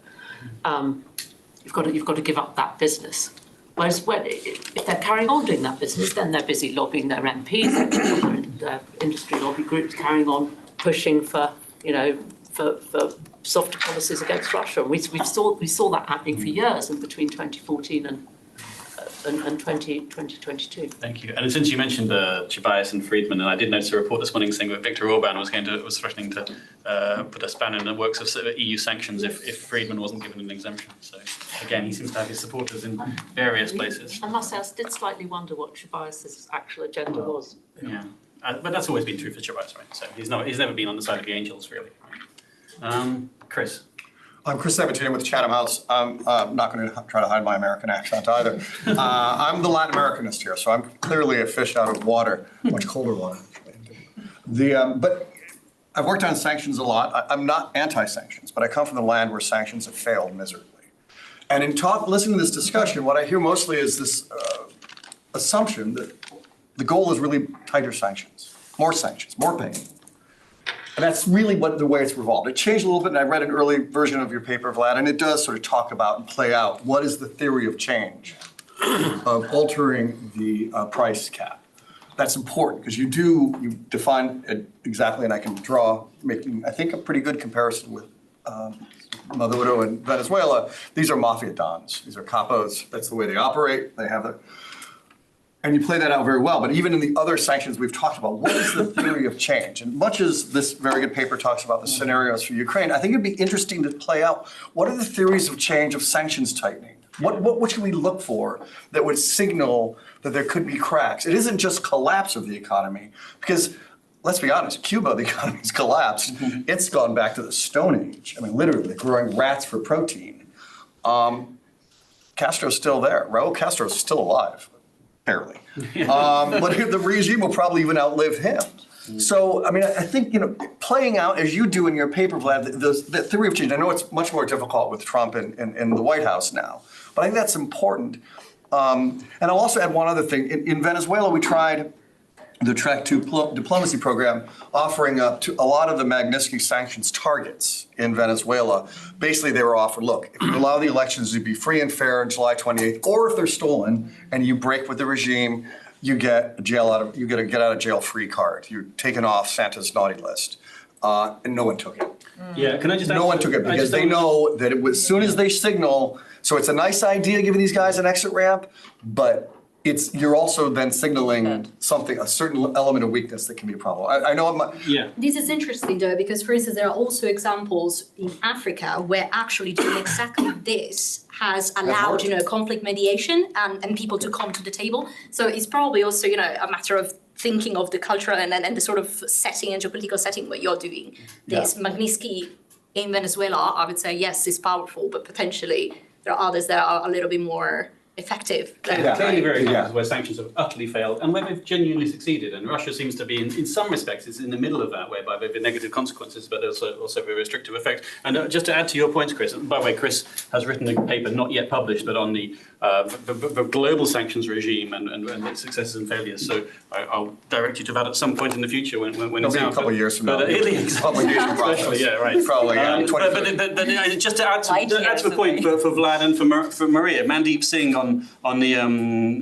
You've got to give up that business. Whereas if they're carrying on doing that business, then they're busy lobbying their MPs, their industry lobby groups, carrying on pushing for you know for softer policies against Russia. And we saw that happening for years, and between 2014 and 2022. Thank you. And since you mentioned Tobias and Friedman, and I did notice a report this morning saying that Viktor Orban was threatening to put a span in the works of EU sanctions if Friedman wasn't given an exemption. So again, he seems to have his supporters in various places. I must say, I did slightly wonder what Tobias's actual agenda was. Yeah, but that's always been true for Tobias, right? So he's never been on the side of the angels, really. Chris. I'm Chris Sabatino with Chatham House. I'm not going to try to hide my American accent either. I'm the Latin Americanist here, so I'm clearly a fish out of water, much colder water. But I've worked on sanctions a lot. I'm not anti-sanctions, but I come from the land where sanctions have failed miserably. And listening to this discussion, what I hear mostly is this assumption that the goal is really tighter sanctions, more pain. And that's really the way it's revolved. It changed a little bit, and I read an early version of your paper, Vlad, and it does sort of talk about and play out what is the theory of change of altering the price cap. That's important because you define it exactly, and I can draw, making, I think, a pretty good comparison with Maduro and Venezuela. These are mafia dons. These are capos. That's the way they operate. They have and you play that out very well. But even in the other sanctions we've talked about, what is the theory of change? And much as this very good paper talks about the scenarios for Ukraine, I think it'd be interesting to play out what are the theories of change of sanctions tightening? What should we look for that would signal that there could be cracks? It isn't just collapse of the economy, because let's be honest, Cuba, the economy's collapsed. It's gone back to the Stone Age. I mean, literally, they're growing rats for protein. Castro's still there. Raul Castro's still alive, barely. But the regime will probably even outlive him. So, I mean, I think, playing out as you do in your paper, Vlad, the theory of change, I know it's much more difficult with Trump in the White House now, but I think that's important. And I'll also add one other thing. In Venezuela, we tried the Track 2 diplomacy program, offering up to a lot of the Magnitsky sanctions targets in Venezuela. Basically, they were offered, look, if you allow the elections to be free and fair on July 28th, or if they're stolen and you break with the regime, you get a get out of jail free card. You're taken off Santa's naughty list. And no one took it. Yeah, can I just No one took it because they know that as soon as they signal, so it's a nice idea giving these guys an exit ramp, but you're also then signaling a certain element of weakness that can be a problem. I know This is interesting though, because for instance, there are also examples in Africa where actually doing exactly this has allowed, conflict mediation and people to come to the table. So it's probably also, a matter of thinking of the cultural and the sort of setting and geopolitical setting where you're doing this. Yeah. Magnitsky in Venezuela, I would say, yes, is powerful, but potentially there are others that are a little bit more effective. Clearly very examples where sanctions have utterly failed and where they've genuinely succeeded. And Russia seems to be, in some respects, it's in the middle of that, whereby there have been negative consequences, but also very restrictive effect. And just to add to your points, Chris, by the way, Chris has written a paper, not yet published, but on the global sanctions regime and its successes and failures. So I'll direct you to that at some point in the future when it's out. A couple of years from now. Publication process. Yeah, right. Probably, but just to add to the point for Vlad and for Maria, Mandeep Singh on the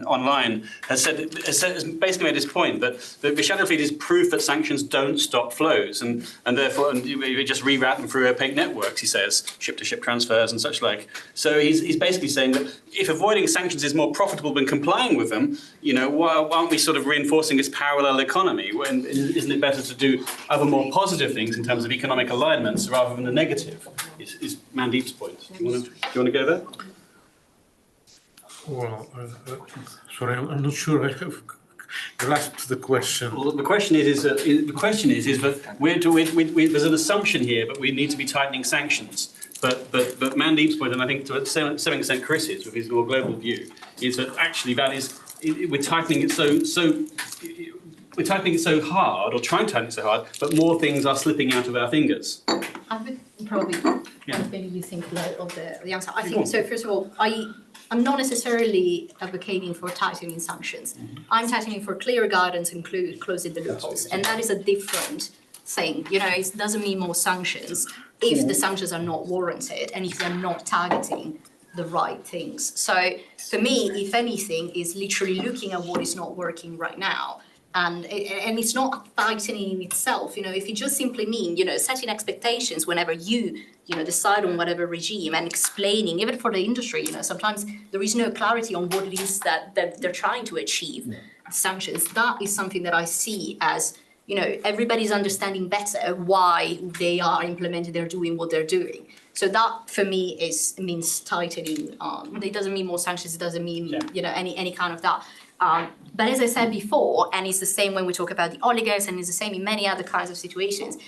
online has basically made this point that the shadow fleet is proof that sanctions don't stop flows and therefore you just reroute them through opaque networks. He says ship-to-ship transfers and such like. So he's basically saying that if avoiding sanctions is more profitable than complying with them, why aren't we sort of reinforcing this parallel economy? Isn't it better to do other more positive things in terms of economic alignments rather than the negative? Is Mandeep's point. Do you want to go there? Well, sorry, I'm not sure I have grasped the question. Well, the question is that there's an assumption here, but we need to be tightening sanctions. But Mandeep's point, and I think to some extent Chris's, with his more global view, is that actually we're tightening it so hard, or trying to tighten it so hard, but more things are slipping out of our fingers. I would probably maybe you think of the answer. I think so. First of all, I'm not necessarily advocating for tightening sanctions. I'm tightening for clearer guidance and closing the loopholes, and that is a different thing. It doesn't mean more sanctions if the sanctions are not warranted and if they're not targeting the right things. So for me, if anything, is literally looking at what is not working right now. And it's not tightening in itself, if you just simply mean, setting expectations whenever you decide on whatever regime and explaining, even for the industry, sometimes there is no clarity on what it is that they're trying to achieve. Sanctions, that is something that I see as, everybody's understanding better why they are implementing, they're doing what they're doing. So that for me means tightening. It doesn't mean more sanctions, it doesn't mean, any kind of that. But as I said before, and it's the same when we talk about the oligarchs, and it's the same in many other kinds of situations,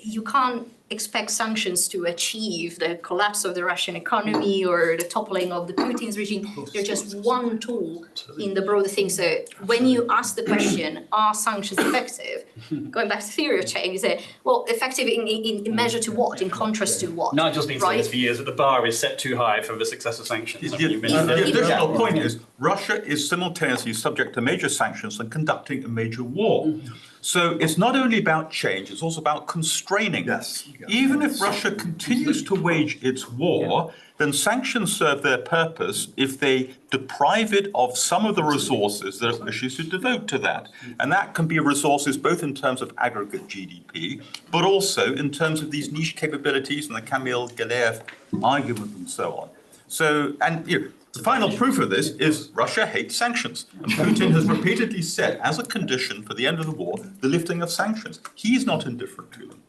you can't expect sanctions to achieve the collapse of the Russian economy or the toppling of the Putin's regime. They're just one tool in the broader thing. So when you ask the question, are sanctions effective? Going back to theory of change, you say, well, effective in measure to what? In contrast to what? Nigel's been saying right? this for years, that the bar is set too high for the success of sanctions. The additional point is Russia is simultaneously subject to major sanctions and conducting a major war. So it's not only about change, it's also about constraining. Yes. Even if Russia continues to wage its war, then sanctions serve their purpose if they deprive it of some of the resources that it wishes to devote to that. And that can be resources both in terms of aggregate GDP, but also in terms of these niche capabilities and the Kamil Galeev argument and so on. So, and the final proof of this is Russia hates sanctions. And Putin has repeatedly said, as a condition for the end of the war, the lifting of sanctions. He's not indifferent to them.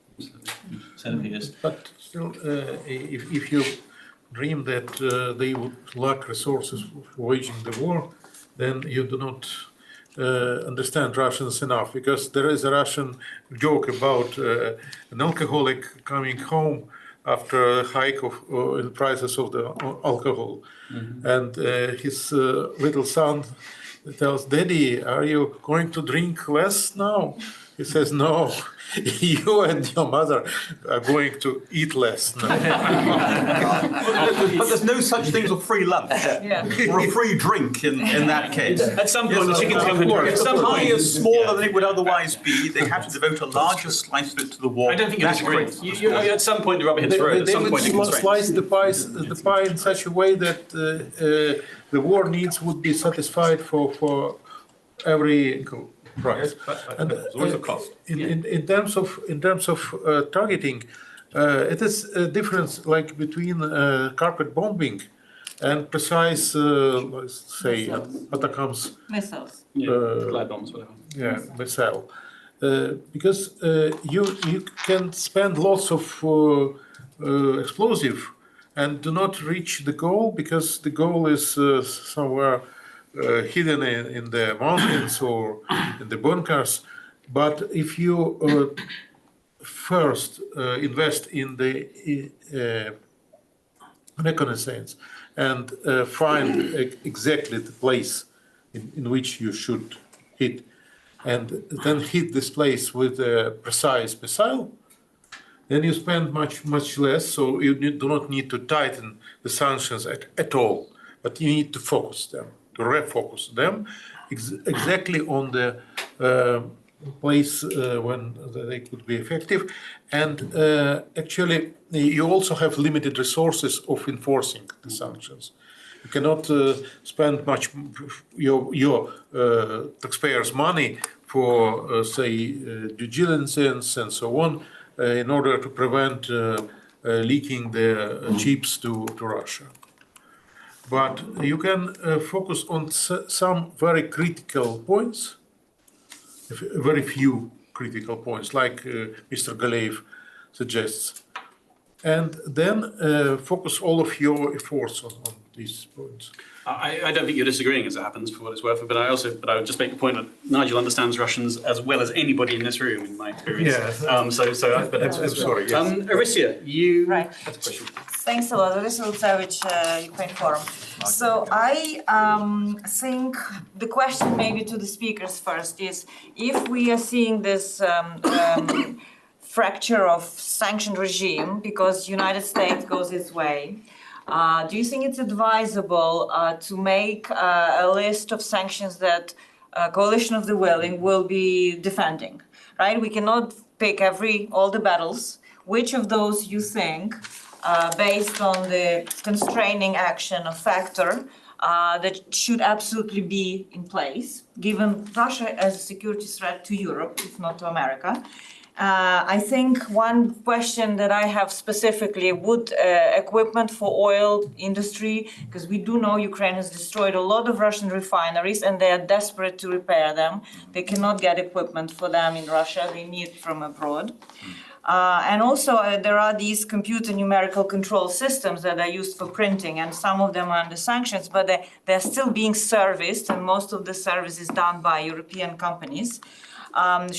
But still, if you dream that they would lack resources for waging the war, then you do not understand Russians enough, because there is a Russian joke about an alcoholic coming home after a hike of the prices of the alcohol. And his little son tells, "Daddy, are you going to drink less now?" He says, "No, you and your mother are going to eat less now." But there's no such thing as a free lunch or a free drink in that case. At some point, the chicken's coming. If the pie is smaller than it would otherwise be, they have to devote a larger slice of it to the war. I don't think you're That's disagreeing. At some point, the rubber hits the road. At They some would point, it constrains. slice the pie in such a way that the war needs would be satisfied for every price. And there's always a cost. in terms of targeting, it is a difference like between carpet bombing and precise, let's say, attacks. Missiles. Glide bombs, whatever. Yeah, missile. Because you can spend lots of explosive and do not reach the goal, because the goal is somewhere hidden in the mountains or in the bunkers. But if you first invest in the reconnaissance and find exactly the place in which you should hit, and then hit this place with a precise missile, then you spend much less. So you do not need to tighten the sanctions at all, but you need to focus them, to refocus them exactly on the place when they could be effective. And actually, you also have limited resources of enforcing the sanctions. You cannot spend much your taxpayers' money for, say, due diligence and so on, in order to prevent leaking the chips to Russia. But you can focus on some very critical points, very few critical points, like Mr. Galeev suggests, and then focus all of your efforts on these points. I don't think you're disagreeing, as it happens, for what it's worth. But I would just make the point that Nigel understands Russians as well as anybody in this room, in my experience. Yes. I'm sorry. Yes. Arisia, you Right. had a question. Thanks a lot. Arisia Lutsevich, Ukraine Forum. So I think the question maybe to the speakers first is, if we are seeing this fracture of sanctioned regime because United States goes its way, do you think it's advisable to make a list of sanctions that Coalition of the Willing will be defending, right? We cannot pick all the battles. Which of those you think, based on the constraining action of factor, that should absolutely be in place, given Russia as a security threat to Europe, if not to America? I think one question that I have specifically would equipment for oil industry, because we do know Ukraine has destroyed a lot of Russian refineries and they are desperate to repair them. They cannot get equipment for them in Russia, they need it from abroad. And also there are these computer numerical control systems that are used for printing, and some of them are under sanctions, but they're still being serviced, and most of the service is done by European companies.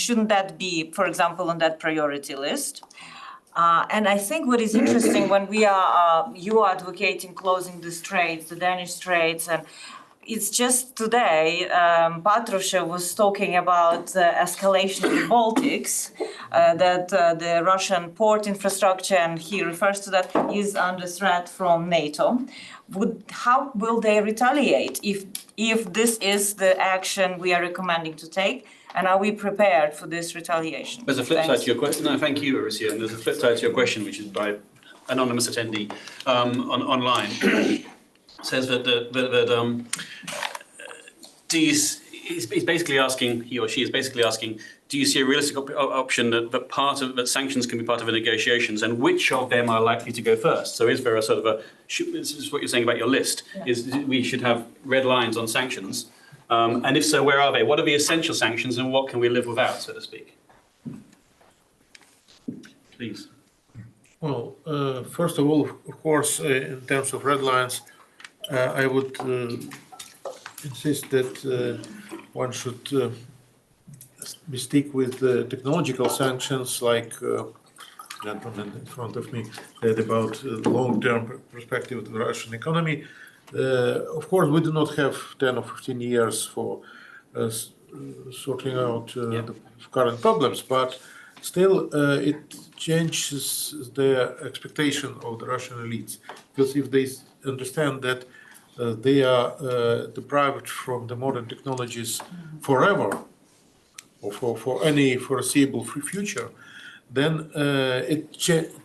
Shouldn't that be, for example, on that priority list? And I think what is interesting when we are, you are advocating closing the straits, the Danish straits, and it's just today, Patrushev was talking about escalation in the Baltics, that the Russian port infrastructure, and he refers to that, is under threat from NATO. How will they retaliate if this is the action we are recommending to take? And are we prepared for this retaliation? There's a flip Thanks. side to your question. No, thank you, Arisia. And there's a flip side to your question, which is by anonymous attendee online. Says that he's basically asking, he or she is basically asking, do you see a realistic option that sanctions can be part of the negotiations, and which of them are likely to go first? So is there a sort of this is what you're saying about your list, is we should have red lines on sanctions, and if so, where are they? What are the essential sanctions, and what can we live without, so to speak? Please. Well, first of all, of course, in terms of red lines, I would insist that one should stick with technological sanctions, like gentleman in front of me said about long-term perspective of the Russian economy. Of course, we do not have 10 or 15 years for sorting out the current problems, but still it changes the expectation of the Russian elites. Because if they understand that they are deprived from the modern technologies forever, or for any foreseeable future, then it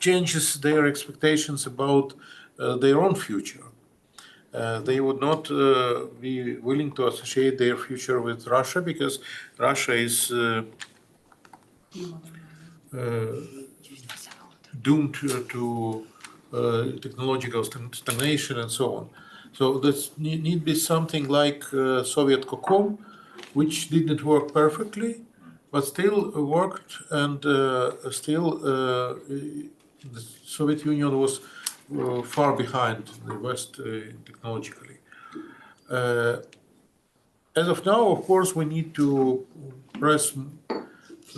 changes their expectations about their own future. They would not be willing to associate their future with Russia, because Russia is doomed to technological stagnation and so on. So this need be something like Soviet Kokom, which didn't work perfectly, but still worked, and still the Soviet Union was far behind the West technologically. As of now, of course, we need to press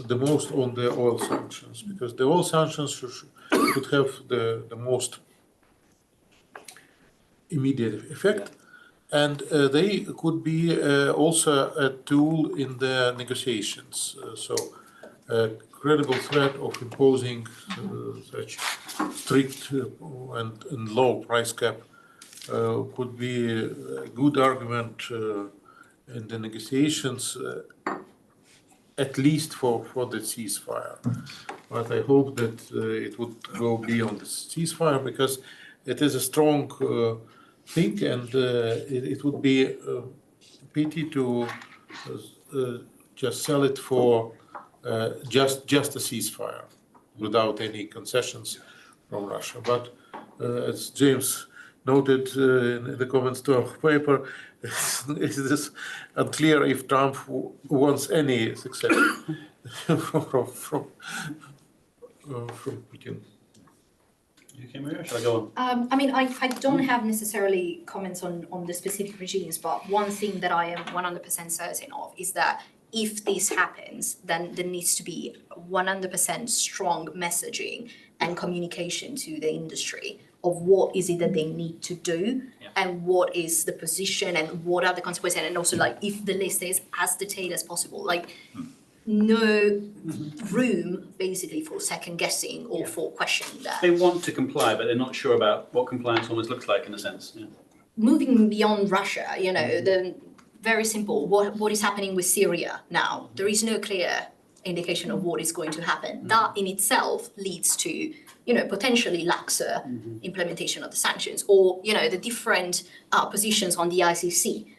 the most on the oil sanctions, because the oil sanctions should have the most immediate effect, and they could be also a tool in the negotiations. So a credible threat of imposing such strict and low price cap could be a good argument in the negotiations, at least for the ceasefire. But I hope that it would go beyond the ceasefire, because it is a strong thing, and it would be a pity to just sell it for just a ceasefire without any concessions from Russia. But as James noted in the comments to our paper, it is unclear if Trump wants any success from Putin. Okay, Maria, shall I go on? I mean, I don't have necessarily comments on the specific regimes, but one thing that I am 100% certain of is that if this happens, then there needs to be 100% strong messaging and communication to the industry of what is it that they need to do, and what is the position, and what are the consequences, and also like if the list is as detailed as possible, like no room basically for second guessing or for questioning that. They want to comply, but they're not sure about what compliance almost looks like, in a sense. Yeah. Moving beyond Russia, you know, the very simple, what is happening with Syria now? There is no clear indication of what is going to happen. That in itself leads to, you know, potentially laxer implementation of the sanctions, or, you know, the different positions on the ICC.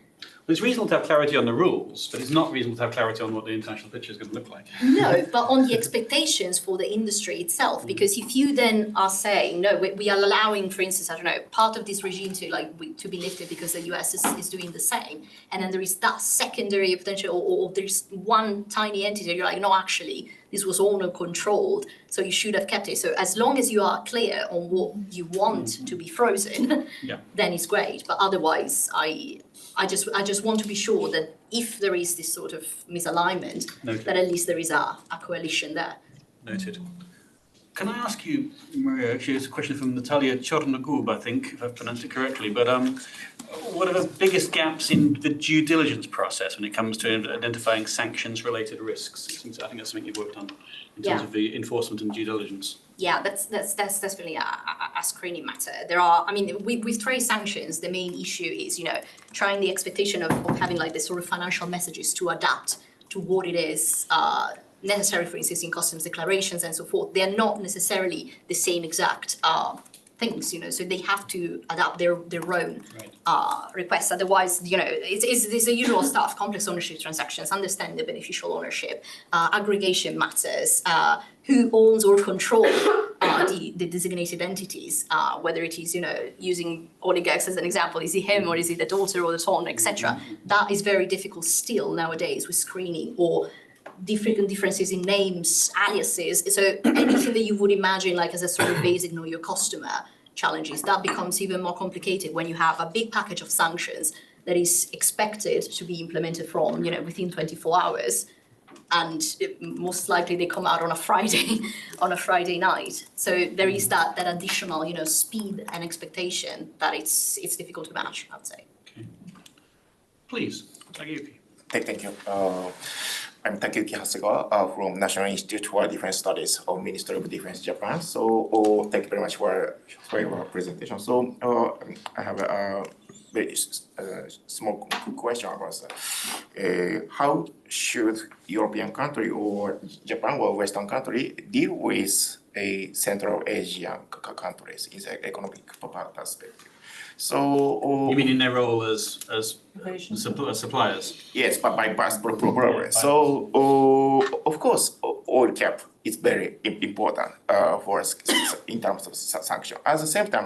It's reasonable to have clarity on the rules, but it's not reasonable to have clarity on what the international picture is going to look like. No, but on the expectations for the industry itself, because if you then are saying, no, we are allowing, for instance, I don't know, part of this regime to be lifted because the US is doing the same, and then there is that secondary potential, or there's one tiny entity, you're like, no, actually, this was owner controlled, so you should have kept it. So as long as you are clear on what you want to be frozen, then it's great. But otherwise, I just want to be sure that if there is this sort of misalignment, that at least there is a coalition there. Noted. Can I ask you, Maria, actually it's a question from Natalia Chornogub, I think, if I've pronounced it correctly, but what are the biggest gaps in the due diligence process when it comes to identifying sanctions-related risks? I think that's something you've worked on in terms of the enforcement and due diligence. Yeah, that's definitely a screening matter. There are, I mean, with trade sanctions, the main issue is, trying the expectation of having like this sort of financial messages to adapt to what it is necessary, for instance, in customs declarations and so forth. They are not necessarily the same exact things, so they have to adapt their own requests. Otherwise, it's the usual stuff: complex ownership transactions, understanding the beneficial ownership, aggregation matters, who owns or controls the designated entities, whether it is, using oligarchs as an example, is it him or is it the daughter or the son, etc. That is very difficult still nowadays with screening, or differences in names, aliases. So anything that you would imagine like as a sort of basic know your customer challenges, that becomes even more complicated when you have a big package of sanctions that is expected to be implemented from, within 24 hours. And most likely they come out on a Friday night. So there is that additional, speed and expectation that it's difficult to match, I'd say. Okay. Please, Takayuki. Thank you. I'm Takayuki Hasegawa from National Institute for Defense Studies of Ministry of Defense Japan. So thank you very much for your presentation. So I have a very small question about that. How should European country or Japan or Western country deal with a Central Asian countries in the economic perspective? So you mean in their role as suppliers? Yes, but by past problem. So of course, oil cap is very important for us in terms of sanction. At the same time,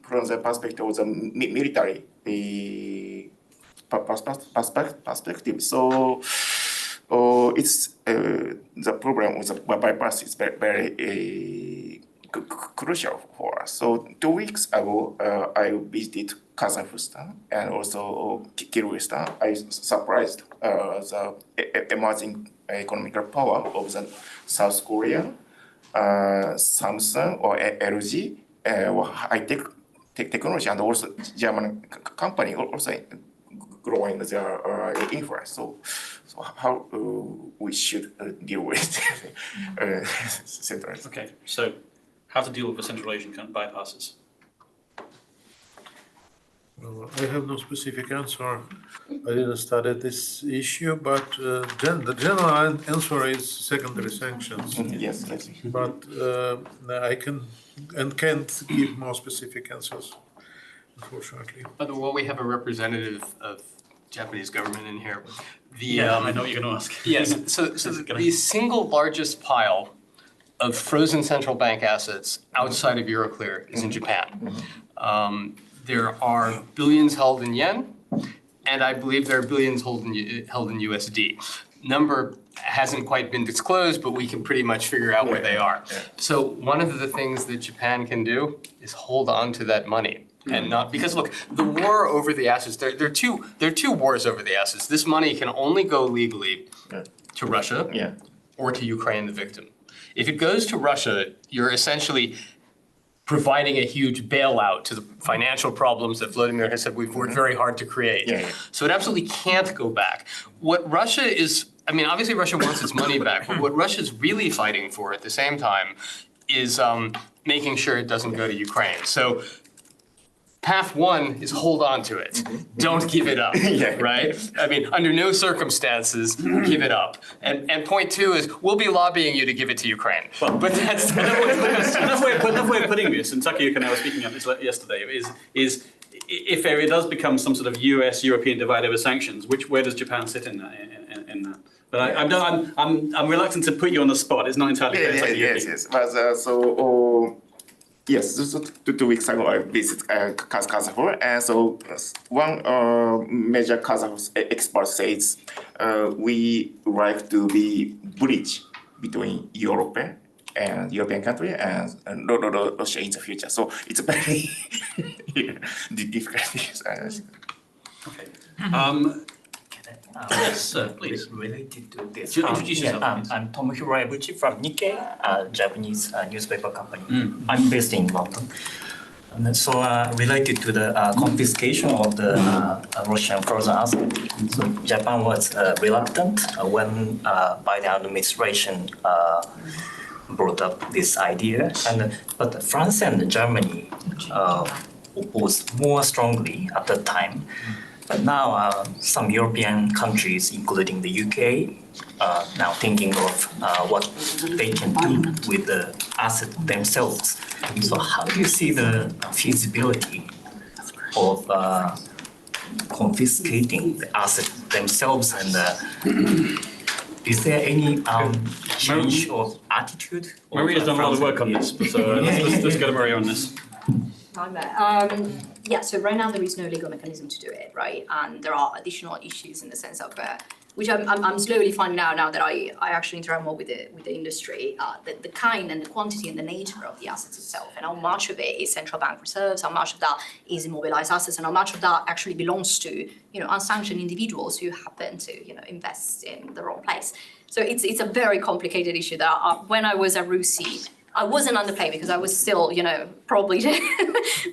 from the perspective of the military perspective, so it's the problem with the bypass is very crucial for us. So 2 weeks ago, I visited Kazakhstan and also Kyrgyzstan. I surprised the emerging economic power of the South Korea, Samsung or LG, or high-tech technology, and also German company also growing their influence. So how we should deal with Central Asia? Okay, so how to deal with the Central Asian bypasses? Well, I have no specific answer. I didn't study this issue, but the general answer is secondary sanctions. Yes. But I can't give more specific answers, unfortunately. Well, we have a representative of Japanese government in here. I know what you're going to ask. Yes, so the single largest pile of frozen central bank assets outside of Euroclear is in Japan. There are billions held in yen, and I believe there are billions held in USD. Number hasn't quite been disclosed, but we can pretty much figure out where they are. So one of the things that Japan can do is hold on to that money. And not because look, the war over the assets. There are two wars over the assets. This money can only go legally to Russia or to Ukraine, the victim. If it goes to Russia, you're essentially providing a huge bailout to the financial problems that Vladimir has said we've worked very hard to create. So it absolutely can't go back. What Russia is, obviously Russia wants its money back, but what Russia's really fighting for at the same time is making sure it doesn't go to Ukraine. So path one is hold on to it. Don't give it up, right? Under no circumstances, give it up. And point two is we'll be lobbying you to give it to Ukraine. But that's another way of putting this, and Takayuki and I were speaking of this yesterday, is if there does become some sort of US-European divide over sanctions, where does Japan sit in that? But I'm reluctant to put you on the spot. It's not entirely clear. Yes. But yes, so 2 weeks ago I visited Kazakhstan, and so one major Kazakh expert says we like to be bridge between Europe and European country and Russia in the future. So it's very difficult. Okay. Yes, sir, please. Related to this. Do you introduce yourself, please? I'm Tomohiro Ebuchi from Nikkei, a Japanese newspaper company. I'm based in London. And so related to the confiscation of the Russian frozen assets, so Japan was reluctant when Biden administration brought up this idea, but France and Germany opposed more strongly at that time. But now some European countries, including the UK, are now thinking of what they can do with the asset themselves. So how do you see the feasibility of confiscating the asset themselves, and is there any change of attitude? Maria's done a lot of work on this, so let's go to Maria on this. Yeah, so right now there is no legal mechanism to do it, right? And there are additional issues in the sense of, which I'm slowly finding out now that I actually interact more with the industry, the kind and the quantity and the nature of the assets itself, and how much of it is central bank reserves, how much of that is immobilized assets, and how much of that actually belongs to, unsanctioned individuals who happen to, invest in the wrong place. So it's a very complicated issue that when I was at RUSI, I wasn't underpaid because I was still, probably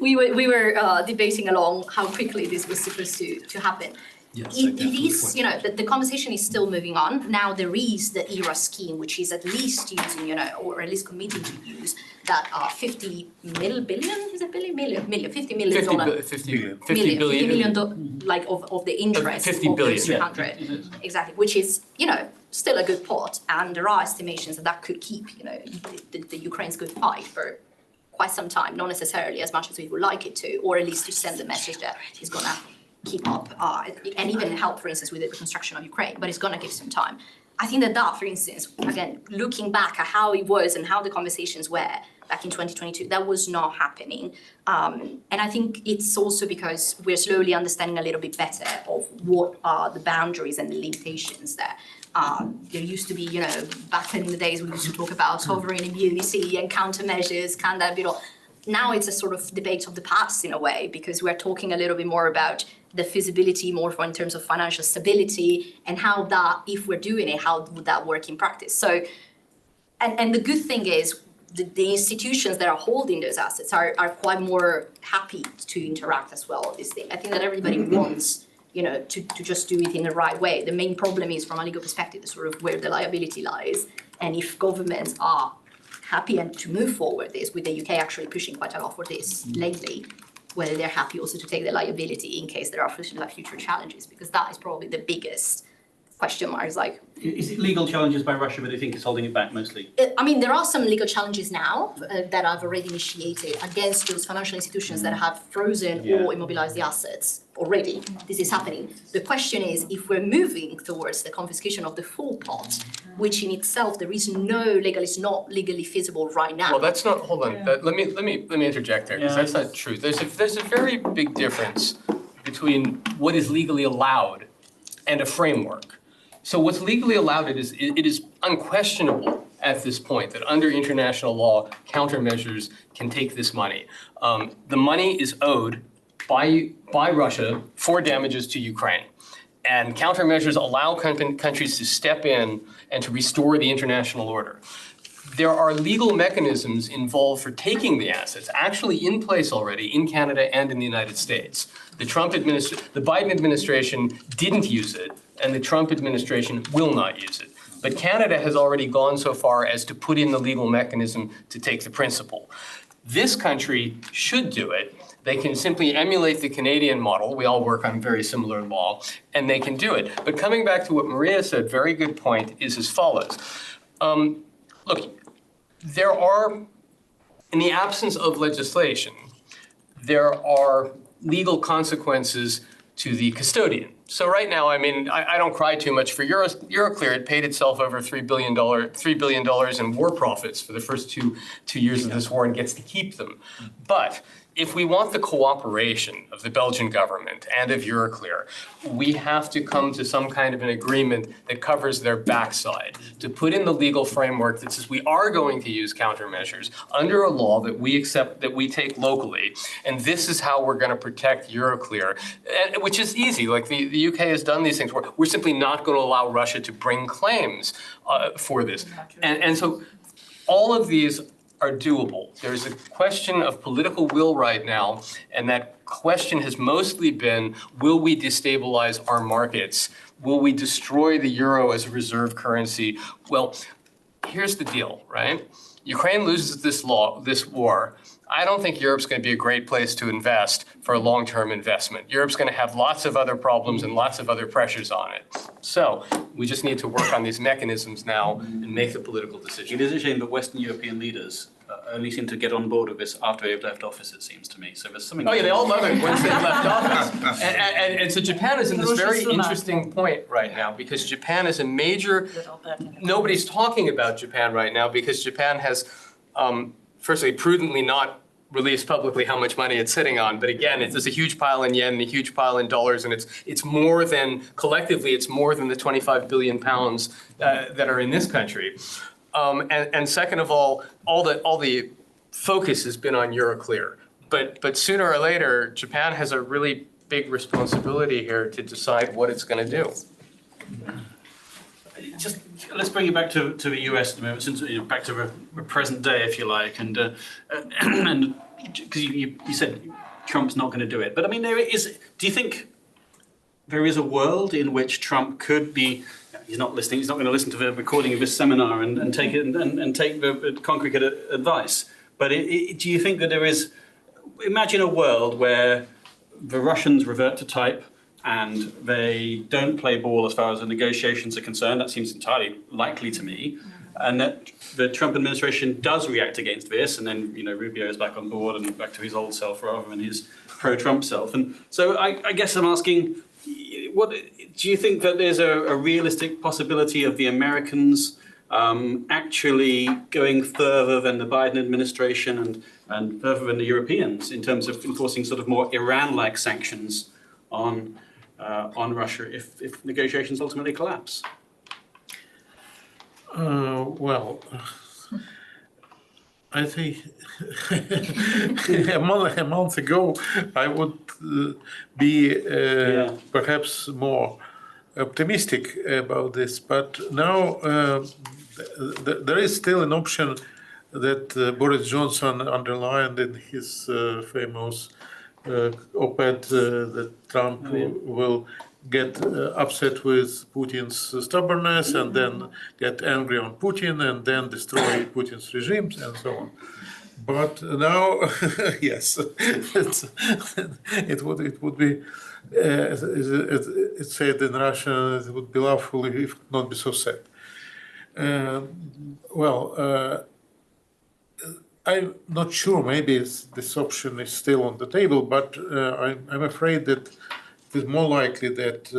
we were debating along how quickly this was supposed to happen. Yes, It is, the conversation is still moving on. Now there is the ERA scheme, which is at least using, or at least committing to use that 50 million, is it billion? Million, $50 million. $50 billion, like of the interest 50 of billion, those 300. Exactly, which is, still a good pot. And there are estimations that could keep, the Ukraine's good fight for quite some time, not necessarily as much as we would like it to, or at least to send the message that it's going to keep up and even help, for instance, with the reconstruction of Ukraine, but it's going to give some time. I think that, for instance, again, looking back at how it was and how the conversations were back in 2022, that was not happening. And I think it's also because we're slowly understanding a little bit better of what are the boundaries and the limitations there. There used to be, back in the days, we used to talk about sovereign immunity and countermeasures, can that be all? Now it's a sort of debate of the past in a way, because we're talking a little bit more about the feasibility more in terms of financial stability and how that, if we're doing it, how would that work in practice? So, and the good thing is the institutions that are holding those assets are quite more happy to interact as well with this thing. I think that everybody wants, to just do it in the right way. The main problem is from a legal perspective, the sort of where the liability lies. And if governments are happy and to move forward this, with the UK actually pushing quite a lot for this lately, whether they're happy also to take the liability in case there are future challenges, because that is probably the biggest question mark. Is it legal challenges by Russia that they think is holding it back mostly? There are some legal challenges now that I've already initiated against those financial institutions that have frozen or immobilized the assets already. This is happening. The question is, if we're moving towards the confiscation of the full pot, which in itself there is is not legally feasible right now. Well, that's not. Hold on. Let me interject there, because that's not true. There's a very big difference between what is legally allowed and a framework. So what's legally allowed, it is unquestionable at this point that under international law, countermeasures can take this money. The money is owed by Russia for damages to Ukraine. And countermeasures allow countries to step in and to restore the international order. There are legal mechanisms involved for taking the assets, actually in place already in Canada and in the United States. The Biden administration didn't use it, and the Trump administration will not use it. But Canada has already gone so far as to put in the legal mechanism to take the principle. This country should do it. They can simply emulate the Canadian model. We all work on very similar law, and they can do it. But coming back to what Maria said, very good point, is as follows. Look, there are, in the absence of legislation, there are legal consequences to the custodian. So right now, I don't cry too much for Euroclear. It paid itself over $3 billion in war profits for the first two years of this war and gets to keep them. But if we want the cooperation of the Belgian government and of Euroclear, we have to come to some kind of an agreement that covers their backside, to put in the legal framework that says we are going to use countermeasures under a law that we accept, that we take locally, and this is how we're going to protect Euroclear, which is easy. Like the UK has done these things where we're simply not going to allow Russia to bring claims for this. And so all of these are doable. There's a question of political will right now, and that question has mostly been, will we destabilize our markets? Will we destroy the euro as a reserve currency? Well, here's the deal, right? Ukraine loses this war. I don't think Europe's going to be a great place to invest for a long-term investment. Europe's going to have lots of other problems and lots of other pressures on it. So we just need to work on these mechanisms now and make the political decision. It is a shame that Western European leaders only seem to get on board with this after they've left office, it seems to me. So there's something. Oh yeah, they all love it once they've left office. And so Japan is in this very interesting point right now, because Japan is a major, nobody's talking about Japan right now because Japan has, firstly, prudently not released publicly how much money it's sitting on. But again, there's a huge pile in yen and a huge pile in dollars, and it's more than, collectively, it's more than the 25 billion pounds that are in this country. And second of all the focus has been on Euroclear. But sooner or later, Japan has a really big responsibility here to decide what it's going to do. Just let's bring it back to the US at the moment, since back to the present day, if you like, and because you said Trump's not going to do it, but I mean, there is. Do you think there is a world in which Trump could be? He's not listening. He's not going to listen to the recording of this seminar and take it and take the concrete advice. But do you think that there is? Imagine a world where the Russians revert to type and they don't play ball as far as the negotiations are concerned. That seems entirely likely to me. And that the Trump administration does react against this, and then Rubio is back on board and back to his old self rather than his pro-Trump self. And so I guess I'm asking, what do you think that there's a realistic possibility of the Americans actually going further than the Biden administration and further than the Europeans in terms of enforcing sort of more Iran-like sanctions on Russia if negotiations ultimately collapse? Well, I think a month ago I would be perhaps more optimistic about this, but now there is still an option that Boris Johnson underlined in his famous op-ed that Trump will get upset with Putin's stubbornness and then get angry on Putin and then destroy Putin's regimes and so on. But now, yes, it would be, it's said in Russian, it would be laughable if not be so sad. I'm not sure, maybe this option is still on the table, but I'm afraid that it is more likely that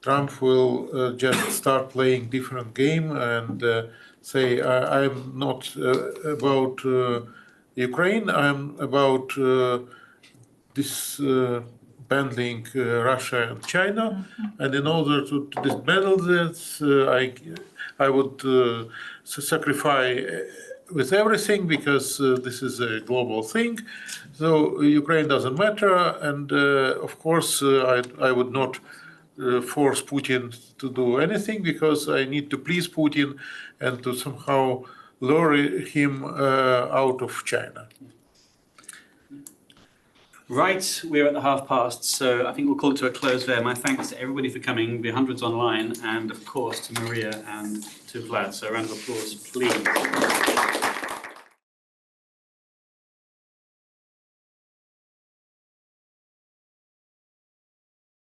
Trump will just start playing different game and say, I'm not about Ukraine, I'm about disbanding Russia and China, and in order to dismantle this, I would sacrifice with everything because this is a global thing. So Ukraine doesn't matter, and of course I would not force Putin to do anything because I need to please Putin and to somehow lure him out of China. Right, we're at the past, so I think we'll call it to a close there. My thanks to everybody for coming, the hundreds online, and of course to Maria and to Vlad. So a round of applause, please.